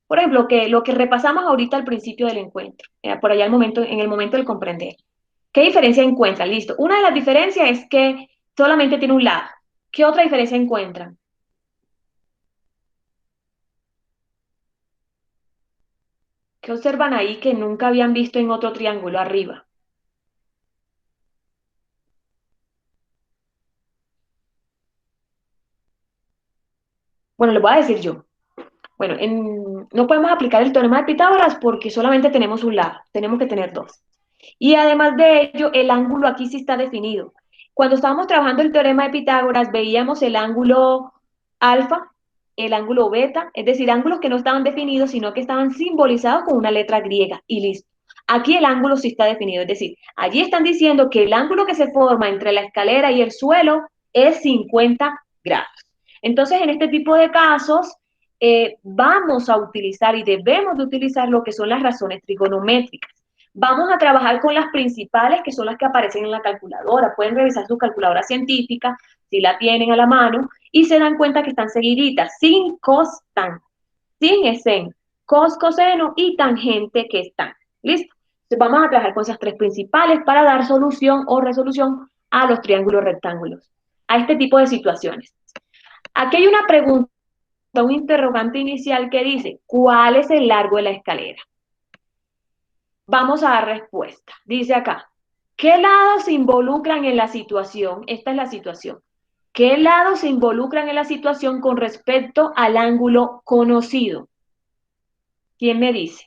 por ejemplo, lo que repasamos ahorita al principio del encuentro, por allá en el momento del comprender. ¿Qué diferencia encuentran? Listo. Una de las diferencias es que solamente tiene un lado. ¿Qué otra diferencia encuentran? ¿Qué observan ahí que nunca habían visto en otro triángulo arriba? Bueno, le voy a decir yo. Bueno, no podemos aplicar el teorema de Pitágoras porque solamente tenemos un lado, tenemos que tener dos. Y además de ello, el ángulo aquí sí está definido. Cuando estábamos trabajando el teorema de Pitágoras, veíamos el ángulo alfa, el ángulo beta, es decir, ángulos que no estaban definidos, sino que estaban simbolizados con una letra griega y listo. Aquí el ángulo sí está definido, es decir, allí están diciendo que el ángulo que se forma entre la escalera y el suelo es 50 grados. Entonces, en este tipo de casos, vamos a utilizar y debemos de utilizar lo que son las razones trigonométricas. Vamos a trabajar con las principales, que son las que aparecen en la calculadora. Pueden revisar su calculadora científica, si la tienen a la mano, y se dan cuenta que están seguiditas, sin cos tan, sin esen, cos, coseno y tangente que están. ¿Listo? Entonces vamos a trabajar con esas tres principales para dar solución o resolución a los triángulos rectángulos, a este tipo de situaciones. Aquí hay una pregunta, un interrogante inicial que dice, ¿cuál es el largo de la escalera? Vamos a dar respuesta. Dice acá, ¿qué lados se involucran en la situación? Esta es la situación. ¿Qué lados se involucran en la situación con respecto al ángulo conocido? ¿Quién me dice?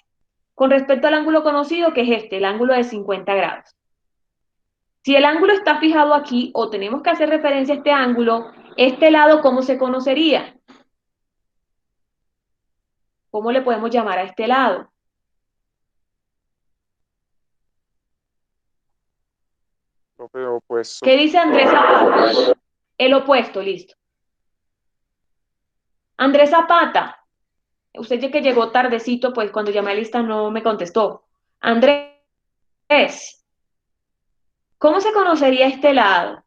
Con respecto al ángulo conocido, que es este, el ángulo de 50 grados. Si el ángulo está fijado aquí o tenemos que hacer referencia a este ángulo, este lado, ¿cómo se conocería? ¿Cómo le podemos llamar a este lado? Profe, opuesto. ¿Qué dice Andrés Zapata? El opuesto, listo. Andrés Zapata, usted ya que llegó tardecito, pues cuando llamé a lista no me contestó. Andrés, ¿cómo se conocería este lado?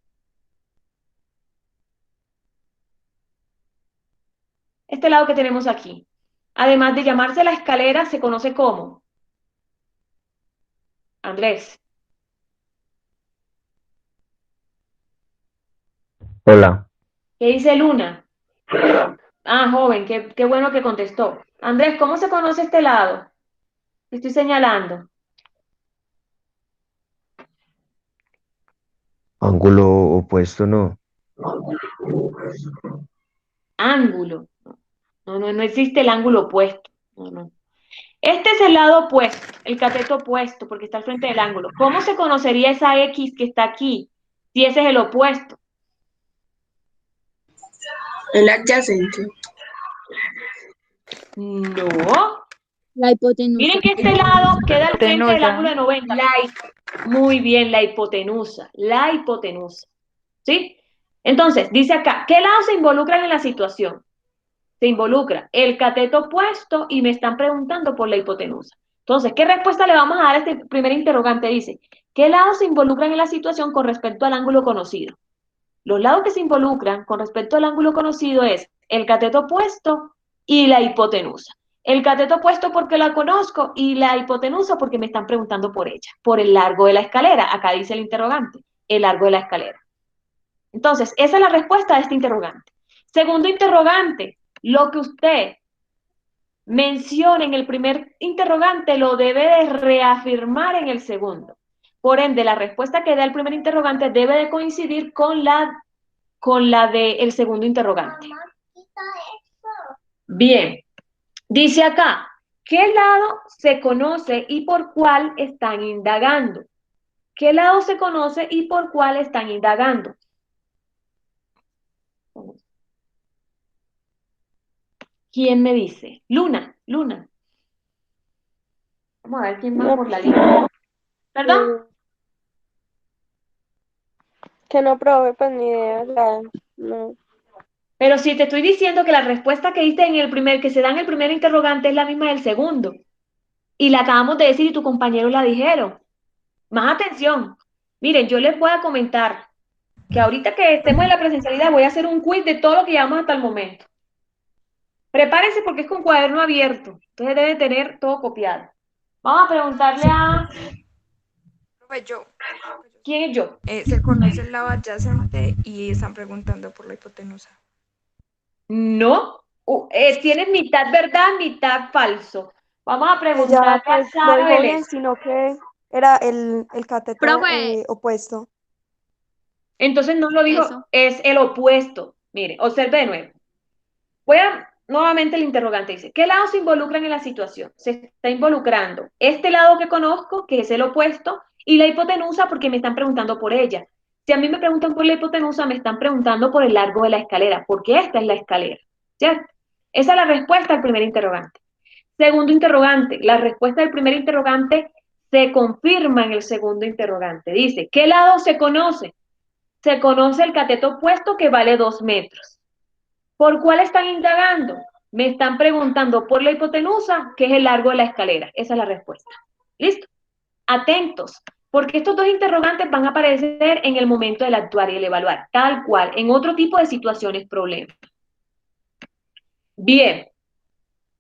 Este lado que tenemos aquí. Además de llamarse la escalera, se conoce como. Andrés. Hola. ¿Qué dice Luna? Ah, joven, qué bueno que contestó. Andrés, ¿cómo se conoce este lado? Estoy señalando. Ángulo opuesto no. Ángulo. No existe el ángulo opuesto. No. Este es el lado opuesto, el cateto opuesto, porque está al frente del ángulo. ¿Cómo se conocería esa X que está aquí si ese es el opuesto? El adyacente. No. La hipotenusa. Miren que este lado queda al frente del Hipotenusa. ángulo de 90. Muy bien, la hipotenusa. La hipotenusa. ¿Sí? Entonces, dice acá, ¿qué lados se involucran en la situación? Se involucra el cateto opuesto y me están preguntando por la hipotenusa. Entonces, ¿qué respuesta le vamos a dar a este primer interrogante? Dice, ¿qué lados se involucran en la situación con respecto al ángulo conocido? Los lados que se involucran con respecto al ángulo conocido es el cateto opuesto y la hipotenusa. El cateto opuesto porque la conozco y la hipotenusa porque me están preguntando por ella, por el largo de la escalera. Acá dice el interrogante, el largo de la escalera. Entonces, esa es la respuesta a este interrogante. Segundo interrogante, lo que usted menciona en el primer interrogante lo debe de reafirmar en el segundo. Por ende, la respuesta que da el primer interrogante debe de coincidir con la del segundo interrogante. Bien, dice acá, ¿qué lado se conoce y por cuál están indagando? ¿Qué lado se conoce y por cuál están indagando? ¿Quién me dice? Luna. Vamos a ver quién va No, por la línea. ¿Perdón? que no, profe, pues ni idea, o sea, no. Pero si te estoy diciendo que la respuesta que diste en el primer, que se da en el primer interrogante es la misma del segundo. Y la acabamos de decir y tu compañero la dijeron. Más atención. Miren, yo les voy a comentar que ahorita que estemos en la presencialidad voy a hacer un quiz de todo lo que llevamos hasta el momento. Prepárense porque es con cuaderno abierto. Entonces deben tener todo copiado. Vamos a preguntarle a... Profe, yo. ¿Quién es yo? Se conoce el lado adyacente y están preguntando por la hipotenusa. No. Tienen mitad verdad, mitad falso. Vamos a Ella preguntarle a pues lo Sara dijo Vélez. bien, sino que era el cateto Profe. opuesto. Entonces no lo dijo, Eso. es el opuesto. Mire, observe de nuevo. Voy a, nuevamente el interrogante dice, ¿qué lados se involucran en la situación? Se está involucrando este lado que conozco, que es el opuesto, y la hipotenusa porque me están preguntando por ella. Si a mí me preguntan por la hipotenusa, me están preguntando por el largo de la escalera, porque esta es la escalera, ¿cierto? Esa es la respuesta al primer interrogante. Segundo interrogante, la respuesta del primer interrogante se confirma en el segundo interrogante. Dice, ¿qué lado se conoce? Se conoce el cateto opuesto que vale 2 metros. ¿Por cuál están indagando? Me están preguntando por la hipotenusa, que es el largo de la escalera. Esa es la respuesta. ¿Listo? Atentos, porque estos dos interrogantes van a aparecer en el momento del actuar y el evaluar, tal cual, en otro tipo de situaciones, problemas. Bien,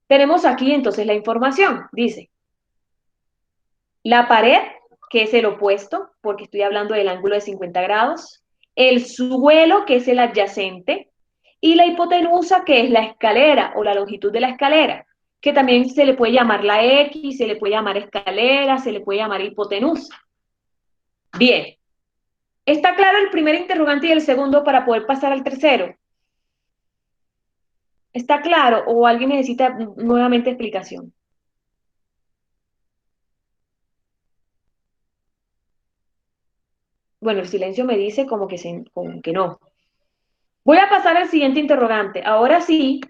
tenemos aquí entonces la información. Dice, la pared, que es el opuesto, porque estoy hablando del ángulo de 50 grados, el suelo, que es el adyacente, y la hipotenusa, que es la escalera o la longitud de la escalera, que también se le puede llamar la X, se le puede llamar escalera, se le puede llamar hipotenusa. Bien, ¿está claro el primer interrogante y el segundo para poder pasar al tercero? ¿Está claro o alguien necesita nuevamente explicación? Bueno, el silencio me dice como que no. Voy a pasar al siguiente interrogante. Ahora sí,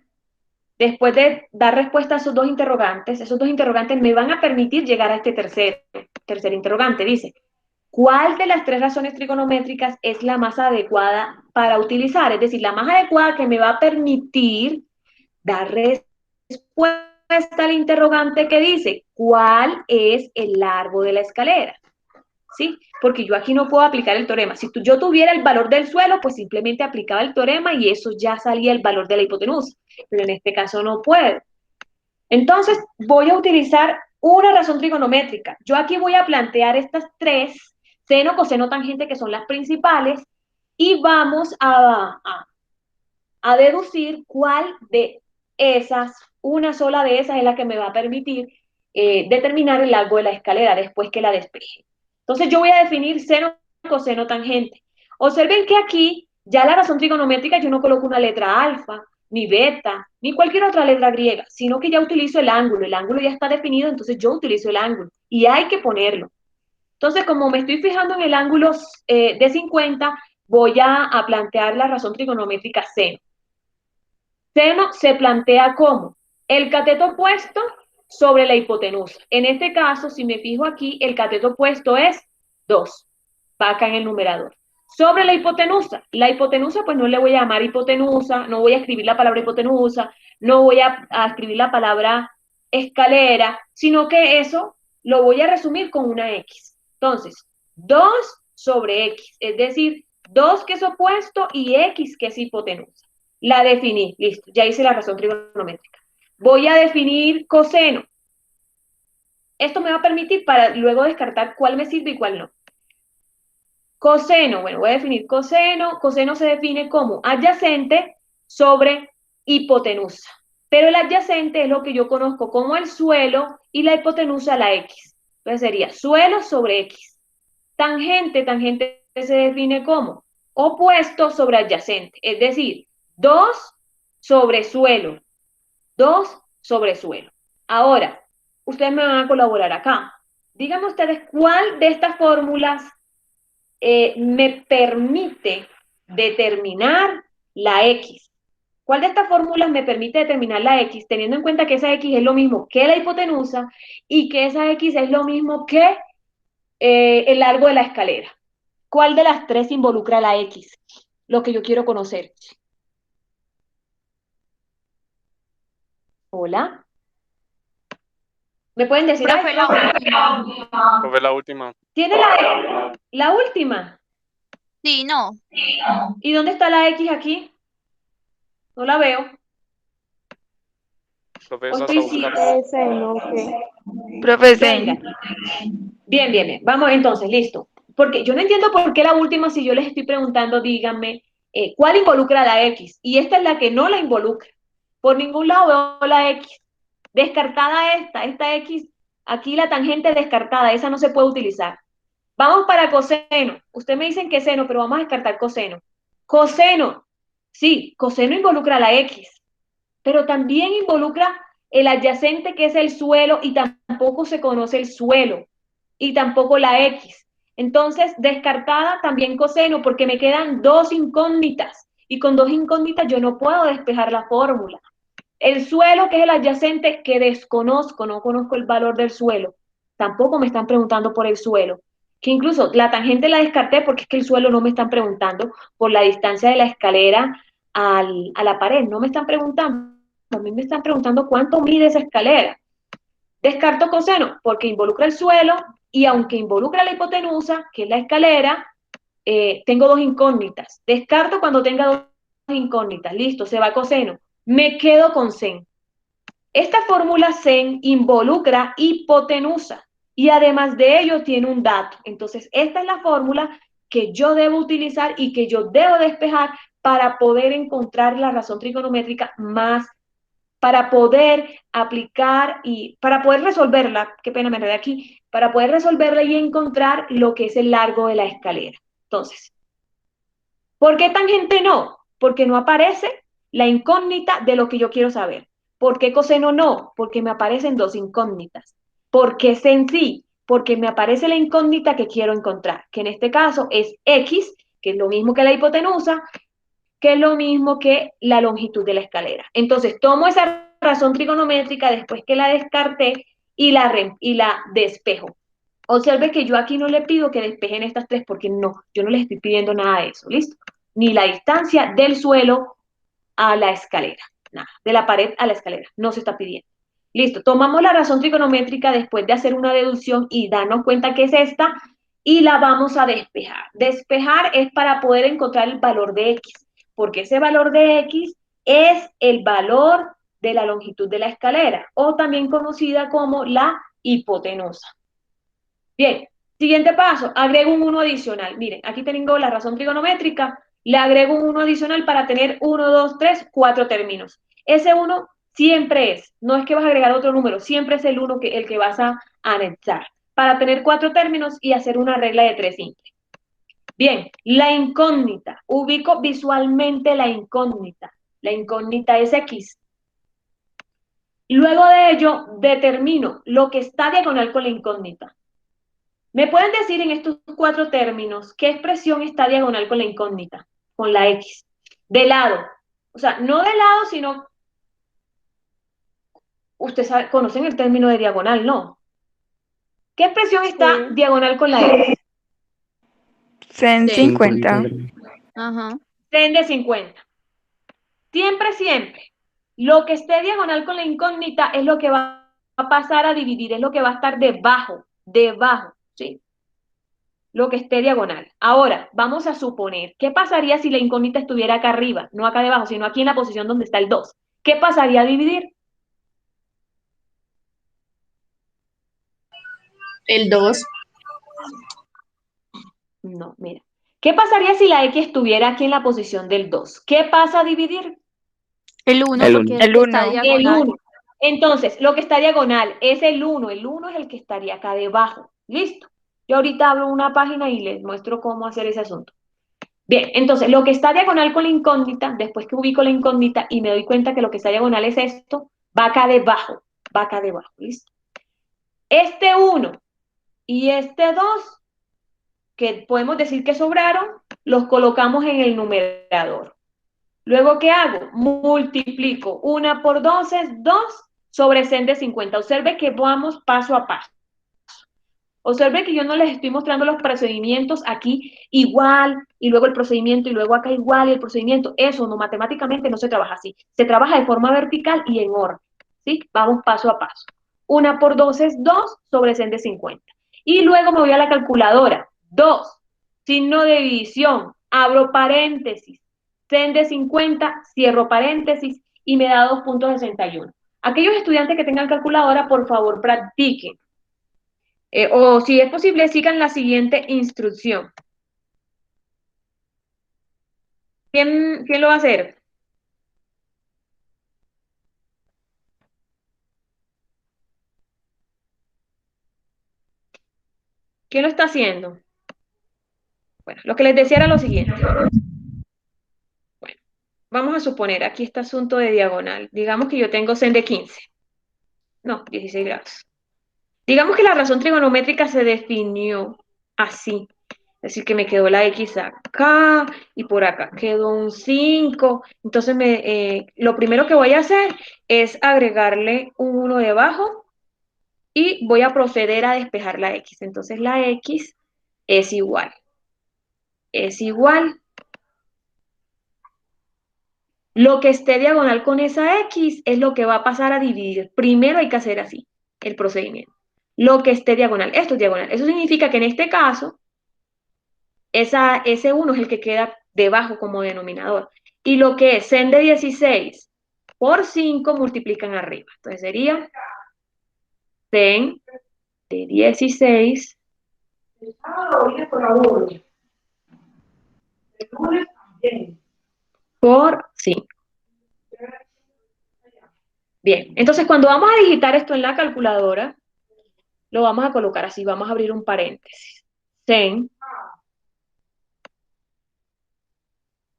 después de dar respuesta a esos dos interrogantes me van a permitir llegar a este tercer interrogante. Dice, ¿cuál de las tres razones trigonométricas es la más adecuada para utilizar? Es decir, la más adecuada que me va a permitir dar respuesta al interrogante que dice, ¿cuál es el largo de la escalera? ¿Sí? Porque yo aquí no puedo aplicar el teorema. Si yo tuviera el valor del suelo, pues simplemente aplicaba el teorema y eso ya salía el valor de la hipotenusa. Pero en este caso no puedo. Entonces, voy a utilizar una razón trigonométrica. Yo aquí voy a plantear estas tres, seno, coseno, tangente, que son las principales, y vamos a deducir cuál de esas, una sola de esas es la que me va a permitir determinar el largo de la escalera después que la despeje. Entonces yo voy a definir seno, coseno, tangente. Observen que aquí ya la razón trigonométrica yo no coloco una letra alfa, ni beta, ni cualquier otra letra griega, sino que ya utilizo el ángulo ya está definido, entonces yo utilizo el ángulo y hay que ponerlo. Entonces, como me estoy fijando en el ángulo de 50, voy a plantear la razón trigonométrica seno. Seno se plantea como el cateto opuesto sobre la hipotenusa. En este caso, si me fijo aquí, el cateto opuesto es 2. Va acá en el numerador. Sobre la hipotenusa pues no le voy a llamar hipotenusa, no voy a escribir la palabra hipotenusa, no voy a escribir la palabra escalera, sino que eso lo voy a resumir con una X. Entonces, 2 sobre X, es decir, 2 que es opuesto y X que es hipotenusa. La definí, listo, ya hice la razón trigonométrica. Voy a definir coseno. Esto me va a permitir para luego descartar cuál me sirve y cuál no. Coseno, bueno, voy a definir coseno. Coseno se define como adyacente sobre hipotenusa. Pero el adyacente es lo que yo conozco como el suelo y la hipotenusa la X. Entonces sería suelo sobre X. Tangente se define como opuesto sobre adyacente. Es decir, 2 sobre suelo. 2 sobre suelo. Ahora, ustedes me van a colaborar acá. Díganme ustedes cuál de estas fórmulas me permite determinar la X. ¿Cuál de estas fórmulas me permite determinar la X, teniendo en cuenta que esa X es lo mismo que la hipotenusa y que esa X es lo mismo que el largo de la escalera? ¿Cuál de las tres involucra la X? Lo que yo quiero conocer. Hola. ¿Me pueden decir? Profe, la última. Profe, la última. ¿Tiene la última? Sí, no. ¿Y dónde está la X aquí? No la veo. Profe, ¿O esa estoy está buscando. Seno, ¿qué? Profe Venga. Zen, Bien. Vamos entonces, listo. Porque yo no entiendo por qué la última, si yo les estoy preguntando, díganme, ¿cuál involucra la X? Y esta es la que no la involucra. Por ningún lado veo la X. Descartada esta X, aquí la tangente descartada, esa no se puede utilizar. Vamos para coseno. Ustedes me dicen que seno, pero vamos a descartar coseno. Coseno, sí, coseno involucra la X. pero también involucra el adyacente que es el suelo y tampoco se conoce el suelo y tampoco la X. Entonces, descartada también coseno porque me quedan dos incógnitas y con dos incógnitas yo no puedo despejar la fórmula. El suelo, que es el adyacente, que desconozco, no conozco el valor del suelo. Tampoco me están preguntando por el suelo. Que incluso la tangente la descarté porque es que el suelo no me están preguntando por la distancia de la escalera a la pared. No me están preguntando. A mí me están preguntando cuánto mide esa escalera. Descarto coseno porque involucra el suelo y aunque involucra la hipotenusa, que es la escalera, tengo dos incógnitas. Descarto cuando tenga dos incógnitas. Listo, se va coseno. Me quedo con sen. Esta fórmula sen involucra hipotenusa y además de ello tiene un dato. Entonces, esta es la fórmula que yo debo utilizar y que yo debo despejar para poder encontrar la razón trigonométrica más, para poder aplicar y para poder resolverla, qué pena me enredé aquí, para poder resolverla y encontrar lo que es el largo de la escalera. Entonces, ¿por qué tangente no? Porque no aparece la incógnita de lo que yo quiero saber. ¿Por qué coseno no? Porque me aparecen dos incógnitas. ¿Por qué sen sí? Porque me aparece la incógnita que quiero encontrar, que en este caso es X, que es lo mismo que la hipotenusa, que es lo mismo que la longitud de la escalera. Entonces, tomo esa razón trigonométrica después que la descarté y la despejo. Observe que yo aquí no le pido que despejen estas tres porque no, yo no les estoy pidiendo nada de eso, ¿listo? Ni la distancia del suelo a la escalera, nada, de la pared a la escalera, no se está pidiendo. Listo, tomamos la razón trigonométrica después de hacer una deducción y darnos cuenta que es esta y la vamos a despejar. Despejar es para poder encontrar el valor de X, porque ese valor de X es el valor de la longitud de la escalera o también conocida como la hipotenusa. Bien, siguiente paso, agrego un 1 adicional. Miren, aquí tengo la razón trigonométrica, le agrego un 1 adicional para tener 1, 2, 3, 4 términos. Ese 1 siempre es, no es que vas a agregar otro número, siempre es el 1 el que vas a anexar para tener 4 términos y hacer una regla de 3 simple. Bien, la incógnita, ubico visualmente la incógnita. La incógnita es X. Luego de ello, determino lo que está diagonal con la incógnita. ¿Me pueden decir en estos 4 términos qué expresión está diagonal con la incógnita? Con la X. De lado. O sea, no de lado, sino... Ustedes conocen el término de diagonal, ¿no? ¿Qué expresión está Sí. diagonal con la X? Sen Sí. 50. Ajá. Sen de 50. Siempre, siempre. Lo que esté diagonal con la incógnita es lo que va a pasar a dividir, es lo que va a estar debajo, ¿sí? Lo que esté diagonal. Ahora, vamos a suponer, ¿qué pasaría si la incógnita estuviera acá arriba? No acá debajo, sino aquí en la posición donde está el 2. ¿Qué pasaría a dividir? El 2. No, mira. ¿Qué pasaría si la X estuviera aquí en la posición del 2? ¿Qué pasa a dividir? El 1 El porque 1. es el El que está 1. El diagonal. 1. Entonces, lo que está diagonal es el 1. El 1 es el que estaría acá debajo. ¿Listo? Yo ahorita abro una página y les muestro cómo hacer ese asunto. Bien, entonces, lo que está diagonal con la incógnita, después que ubico la incógnita y me doy cuenta que lo que está diagonal es esto, va acá debajo, ¿listo? Este 1 y este 2, que podemos decir que sobraron, los colocamos en el numerador. Luego, ¿qué hago? Multiplico. 1 por 2 es 2 sobre sen de 50. Observe que vamos paso a paso. Observe que yo no les estoy mostrando los procedimientos aquí igual, y luego el procedimiento, y luego acá igual, y el procedimiento. Eso no, matemáticamente no se trabaja así. Se trabaja de forma vertical y en orden. ¿Sí? Vamos paso a paso. 1 por 2 es 2 sobre sen de 50. Y luego me voy a la calculadora. 2, signo de división, abro paréntesis, sen de 50, cierro paréntesis, y me da 2,61. Aquellos estudiantes que tengan calculadora, por favor, practiquen. O si es posible, sigan la siguiente instrucción. ¿Quién lo va a hacer? ¿Quién lo está haciendo? Bueno, lo que les decía era lo siguiente. Bueno, vamos a suponer, aquí este asunto de diagonal. Digamos que yo tengo sen de 15. No, 16 grados. Digamos que la razón trigonométrica se definió así. Es decir, que me quedó la X acá y por acá quedó un 5. Entonces, lo primero que voy a hacer es agregarle un 1 debajo y voy a proceder a despejar la X. Entonces, la X es igual. Es igual. Lo que esté diagonal con esa X es lo que va a pasar a dividir. Primero hay que hacer así, el procedimiento. Lo que esté diagonal, esto es diagonal. Eso significa que en este caso, ese 1 es el que queda debajo como denominador. Y lo que es sen de 16 por 5 multiplican arriba. Entonces sería sen de 16 por 5. Bien, entonces cuando vamos a digitar esto en la calculadora, lo vamos a colocar así, vamos a abrir un paréntesis. Sen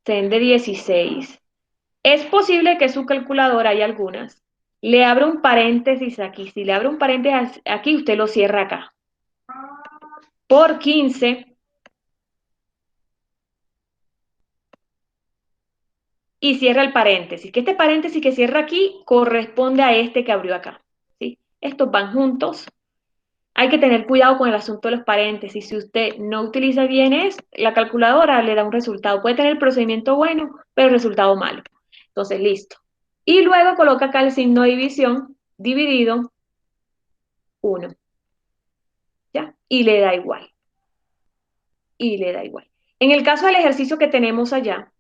de 16. Es posible que su calculadora, hay algunas, le abra un paréntesis aquí. Si le abre un paréntesis aquí, usted lo cierra acá. Por 15. Y cierra el paréntesis. Que este paréntesis que cierra aquí corresponde a este que abrió acá. ¿Sí? Estos van juntos. Hay que tener cuidado con el asunto de los paréntesis. Si usted no utiliza bien la calculadora le da un resultado. Puede tener el procedimiento bueno, pero el resultado malo. Entonces, listo. Y luego coloca acá el signo de división, dividido 1. ¿Ya? Y le da igual. Y le da igual. En el caso del ejercicio que tenemos allá,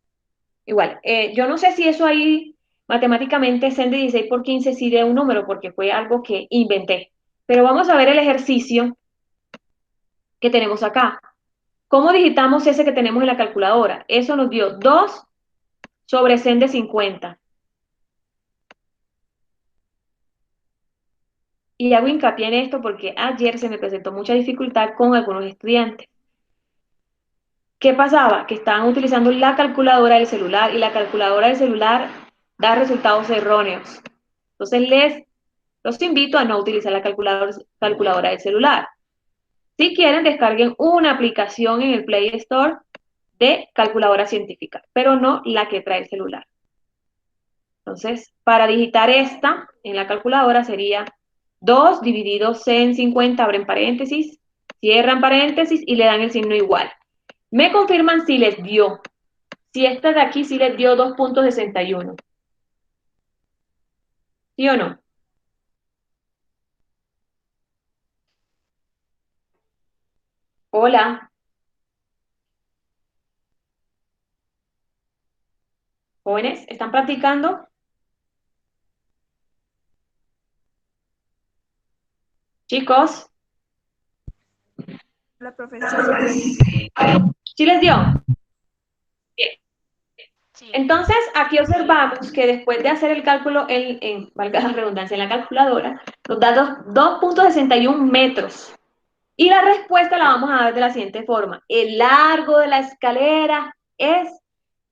igual, yo no sé si eso ahí matemáticamente sen de 16 por 15 sí de un número, porque fue algo que inventé. Pero vamos a ver el ejercicio que tenemos acá. ¿Cómo digitamos ese que tenemos en la calculadora? Eso nos dio 2 sobre sen de 50. Y hago hincapié en esto porque ayer se me presentó mucha dificultad con algunos estudiantes. ¿Qué pasaba? Que estaban utilizando la calculadora del celular y la calculadora del celular da resultados erróneos. Entonces los invito a no utilizar la calculadora del celular. Si quieren, descarguen una aplicación en el Play Store de calculadora científica, pero no la que trae el celular. Entonces, para digitar esta en la calculadora sería 2 dividido en 50, abren paréntesis, cierran paréntesis y le dan el signo igual. Me confirman si les dio. Si esta de aquí sí les dio 2.61. ¿Sí o no? Hola. Jóvenes, ¿están practicando? Chicos, La profesora. ¿sí les dio? Bien. Sí. Entonces, aquí observamos que después de hacer el cálculo, valga la redundancia, en la calculadora, nos da 2.61 metros. Y la respuesta la vamos a dar de la siguiente forma. El largo de la escalera es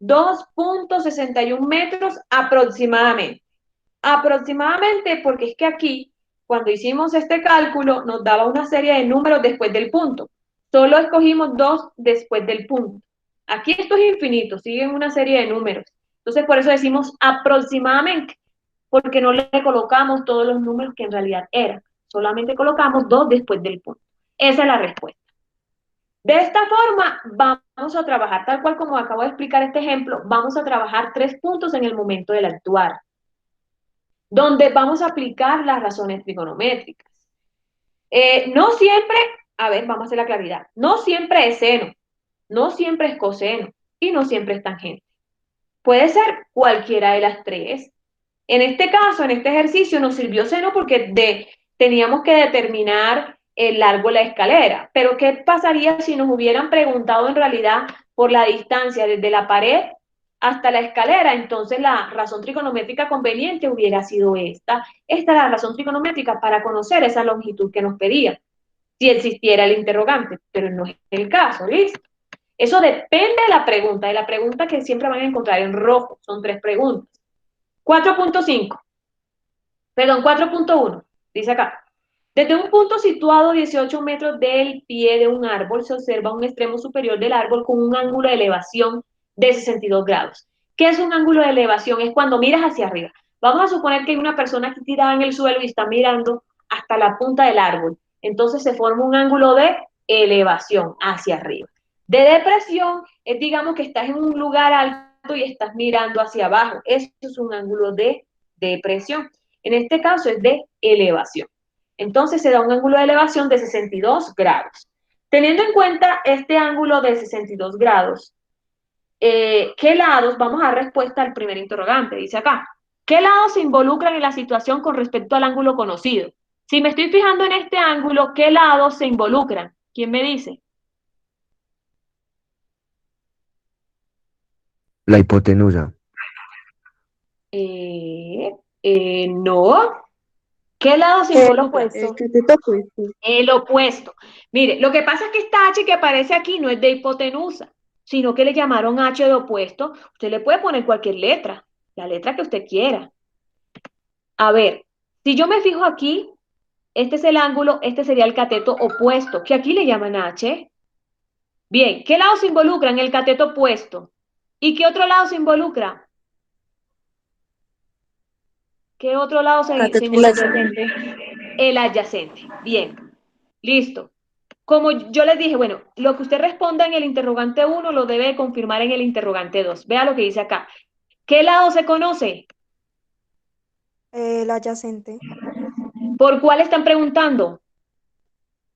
2.61 metros aproximadamente. Aproximadamente porque es que aquí, cuando hicimos este cálculo, nos daba una serie de números después del punto. Solo escogimos 2 después del punto. Aquí esto es infinito, siguen una serie de números. Entonces, por eso decimos aproximadamente, porque no le colocamos todos los números que en realidad eran. Solamente colocamos 2 después del punto. Esa es la respuesta. De esta forma, vamos a trabajar, tal cual como acabo de explicar este ejemplo, vamos a trabajar 3 puntos en el momento del actuar, donde vamos a aplicar las razones trigonométricas. No siempre, a ver, vamos a hacer la claridad, no siempre es seno, no siempre es coseno y no siempre es tangente. Puede ser cualquiera de las tres. En este caso, en este ejercicio, nos sirvió seno porque teníamos que determinar el largo de la escalera. Pero, ¿qué pasaría si nos hubieran preguntado en realidad por la distancia desde la pared hasta la escalera? Entonces, la razón trigonométrica conveniente hubiera sido esta. Esta es la razón trigonométrica para conocer esa longitud que nos pedía, si existiera el interrogante, pero no es el caso, ¿listo? Eso depende de la pregunta que siempre van a encontrar en rojo. Son 3 preguntas. 4.5, perdón, 4.1, dice acá. Desde un punto situado a 18 metros del pie de un árbol se observa un extremo superior del árbol con un ángulo de elevación de 62 grados. ¿Qué es un ángulo de elevación? Es cuando miras hacia arriba. Vamos a suponer que hay una persona aquí tirada en el suelo y está mirando hasta la punta del árbol. Entonces se forma un ángulo de elevación hacia arriba. De depresión es, digamos, que estás en un lugar alto y estás mirando hacia abajo. Eso es un ángulo de depresión. En este caso es de elevación. Entonces se da un ángulo de elevación de 62 grados. Teniendo en cuenta este ángulo de 62 grados, ¿qué lados? Vamos a dar respuesta al primer interrogante. Dice acá, ¿qué lados se involucran en la situación con respecto al ángulo conocido? Si me estoy fijando en este ángulo, ¿qué lados se involucran? ¿Quién me dice? La hipotenusa. No. ¿Qué lado se El involucra? opuesto. cateto opuesto. El opuesto. Mire, lo que pasa es que esta H que aparece aquí no es de hipotenusa, sino que le llamaron H de opuesto. Usted le puede poner cualquier letra, la letra que usted quiera. A ver, si yo me fijo aquí, este es el ángulo, este sería el cateto opuesto, que aquí le llaman H. Bien, ¿qué lado se involucra en el cateto opuesto? ¿Y qué otro lado se involucra? ¿Qué otro lado se El involucra? adyacente. El adyacente. Bien, listo. Como yo les dije, bueno, lo que usted responda en el interrogante 1 lo debe confirmar en el interrogante 2. Vea lo que dice acá. ¿Qué lado se conoce? El adyacente. ¿Por cuál están preguntando?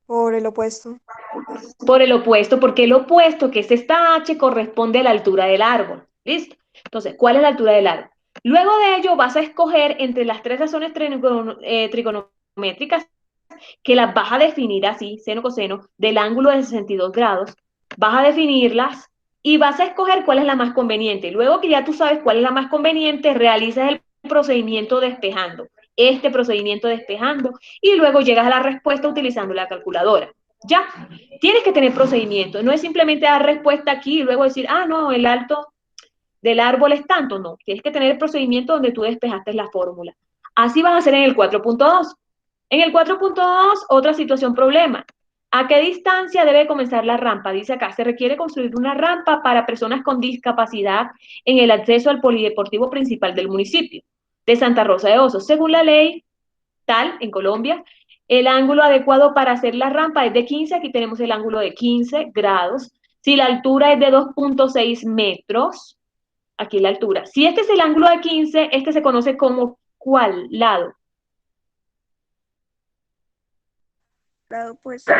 Por el opuesto. Por el opuesto, porque el opuesto, que es esta H, corresponde a la altura del árbol. ¿Listo? Entonces, ¿cuál es la altura del árbol? Luego de ello vas a escoger entre las 3 razones trigonométricas que las vas a definir así, seno, coseno, del ángulo de 62 grados, vas a definirlas y vas a escoger cuál es la más conveniente. Luego que ya tú sabes cuál es la más conveniente, realizas el procedimiento despejando, este procedimiento despejando, y luego llegas a la respuesta utilizando la calculadora. Ya, tienes que tener procedimiento, no es simplemente dar respuesta aquí y luego decir, ah, no, el alto del árbol es tanto, no, tienes que tener el procedimiento donde tú despejaste la fórmula. Así vas a hacer en el 4.2. En el 4.2, otra situación problema. ¿A qué distancia debe comenzar la rampa? Dice acá, se requiere construir una rampa para personas con discapacidad en el acceso al polideportivo principal del municipio de Santa Rosa de Osos. Según la ley tal, en Colombia, el ángulo adecuado para hacer la rampa es de 15, aquí tenemos el ángulo de 15 grados. Si la altura es de 2.6 metros, aquí la altura. Si este es el ángulo de 15, este se conoce como ¿cuál lado? Lado opuesto.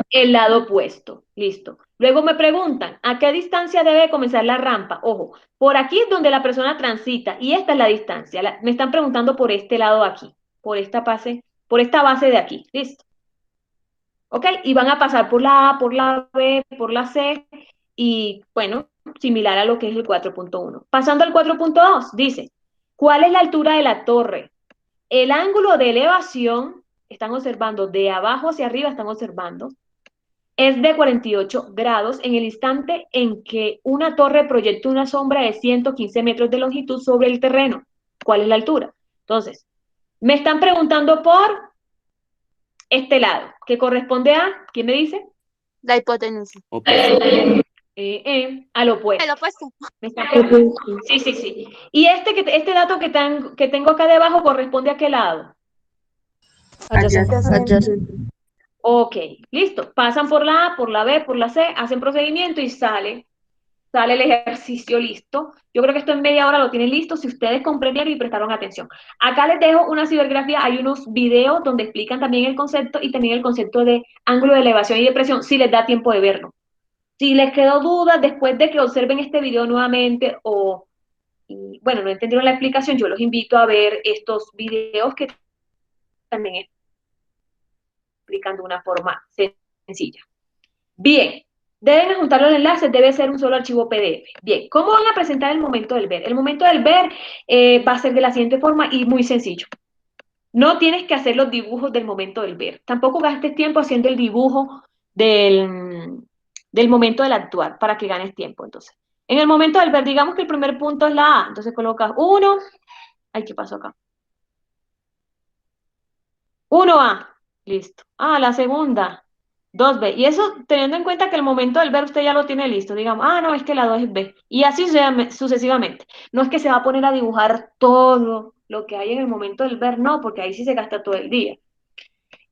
El lado opuesto. Listo. Luego me preguntan, ¿a qué distancia debe comenzar la rampa? Ojo, por aquí es donde la persona transita y esta es la distancia. Me están preguntando por este lado aquí, por esta base de aquí. Listo. ¿Ok? Y van a pasar por la A, por la B, por la C y, bueno, similar a lo que es el 4.1. Pasando al 4.2, dice, ¿cuál es la altura de la torre? El ángulo de elevación, están observando, de abajo hacia arriba están observando, es de 48 grados en el instante en que una torre proyecta una sombra de 115 metros de longitud sobre el terreno. ¿Cuál es la altura? Entonces, me están preguntando por este lado, que corresponde a, ¿quién me dice? La hipotenusa. Opuesto. Al opuesto. El opuesto. Me están preguntando. Sí, sí, sí. Y este dato que tengo acá debajo corresponde a qué lado. Adyacente. Ok, listo. Pasan por la A, por la B, por la C, hacen procedimiento y sale el ejercicio listo. Yo creo que esto en media hora lo tienen listo si ustedes comprendieron y prestaron atención. Acá les dejo una cibergrafía, hay unos videos donde explican también el concepto y también el concepto de ángulo de elevación y depresión, si les da tiempo de verlo. Si les quedó duda después de que observen este video nuevamente bueno, no entendieron la explicación, yo los invito a ver estos videos que también explican de una forma sencilla. Bien, deben juntar los enlaces, debe ser un solo archivo PDF. Bien, ¿cómo van a presentar el momento del ver? El momento del ver va a ser de la siguiente forma y muy sencillo. No tienes que hacer los dibujos del momento del ver. Tampoco gastes tiempo haciendo el dibujo del momento del actuar, para que ganes tiempo. Entonces, en el momento del ver, digamos que el primer punto es la A, entonces colocas 1, ay, ¿qué pasó acá? 1A, listo. Ah, la segunda, 2B. Y eso teniendo en cuenta que el momento del ver usted ya lo tiene listo. Digamos, ah, no, es que la 2 es B. Y así sucesivamente. No es que se va a poner a dibujar todo lo que hay en el momento del ver, no, porque ahí sí se gasta todo el día.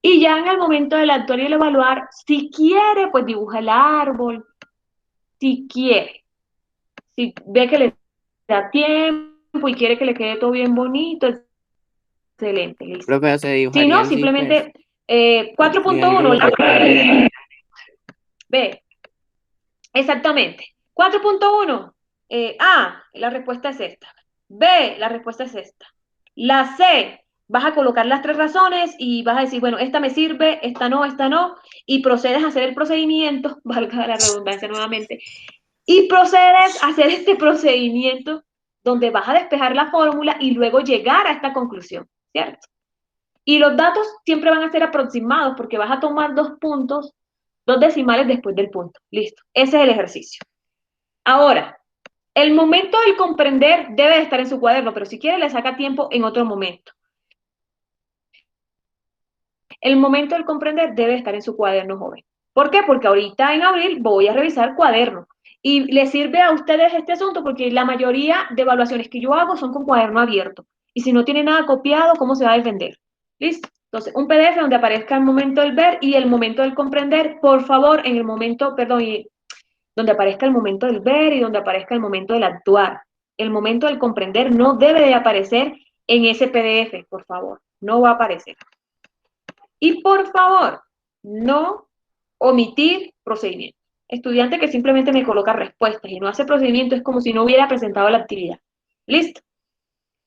Y ya en el momento del actuar y el evaluar, si quiere, pues dibuja el árbol, si quiere. Si ve que le da tiempo y quiere que le quede todo bien bonito, excelente, listo. Profe, se Si no, dibujarían sí, pues, simplemente 4.1, triángulos rectángulos. B, exactamente. 4.1, A, la respuesta es esta. B, la respuesta es esta. La C, vas a colocar las 3 razones y vas a decir, bueno, esta me sirve, esta no, y procedes a hacer el procedimiento, valga la redundancia nuevamente, y procedes a hacer este procedimiento donde vas a despejar la fórmula y luego llegar a esta conclusión, ¿cierto? Y los datos siempre van a ser aproximados porque vas a tomar 2 puntos, 2 decimales después del punto. Listo. Ese es el ejercicio. Ahora, el momento del comprender debe de estar en su cuaderno, pero si quiere le saca tiempo en otro momento. El momento del comprender debe estar en su cuaderno, joven. ¿Por qué? Porque ahorita en abril voy a revisar cuaderno. Y les sirve a ustedes este asunto porque la mayoría de evaluaciones que yo hago son con cuaderno abierto. Y si no tiene nada copiado, ¿cómo se va a defender? ¿Listo? Entonces, un PDF donde aparezca el momento del ver y el momento del comprender, por favor, en el momento, perdón, donde aparezca el momento del ver y donde aparezca el momento del actuar. El momento del comprender no debe de aparecer en ese PDF, por favor. No va a aparecer. Y por favor, no omitir procedimiento. Estudiante que simplemente me coloca respuestas y no hace procedimiento es como si no hubiera presentado la actividad. ¿Listo?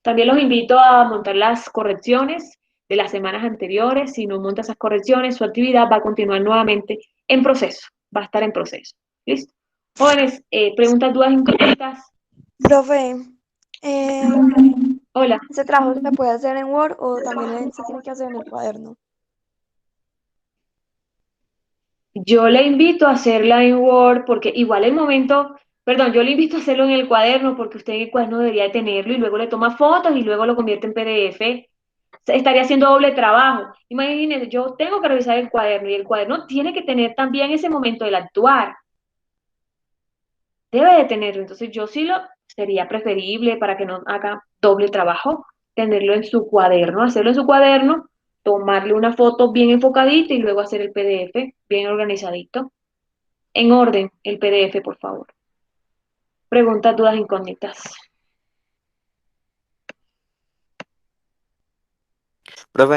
También los invito a montar las correcciones de las semanas anteriores. Si no monta esas correcciones, su actividad va a continuar nuevamente en proceso. Va a estar en proceso. ¿Listo? Jóvenes, preguntas, dudas, incógnitas. Profe, eh, Hola. ¿ese trabajo se puede hacer en Word o también se tiene que hacer en el cuaderno? Yo le invito a hacerla en Word porque igual el momento, perdón, yo le invito a hacerlo en el cuaderno porque usted en el cuaderno debería tenerlo y luego le toma fotos y luego lo convierte en PDF. Estaría haciendo doble trabajo. Imagínense, yo tengo que revisar el cuaderno y el cuaderno tiene que tener también ese momento del actuar. Debe de tenerlo. Entonces yo sí lo sería preferible para que no haga doble trabajo, tenerlo en su cuaderno, hacerlo en su cuaderno, tomarle una foto bien enfocadita y luego hacer el PDF bien organizadito. En orden, el PDF, por favor. Preguntas, dudas, incógnitas. Profe,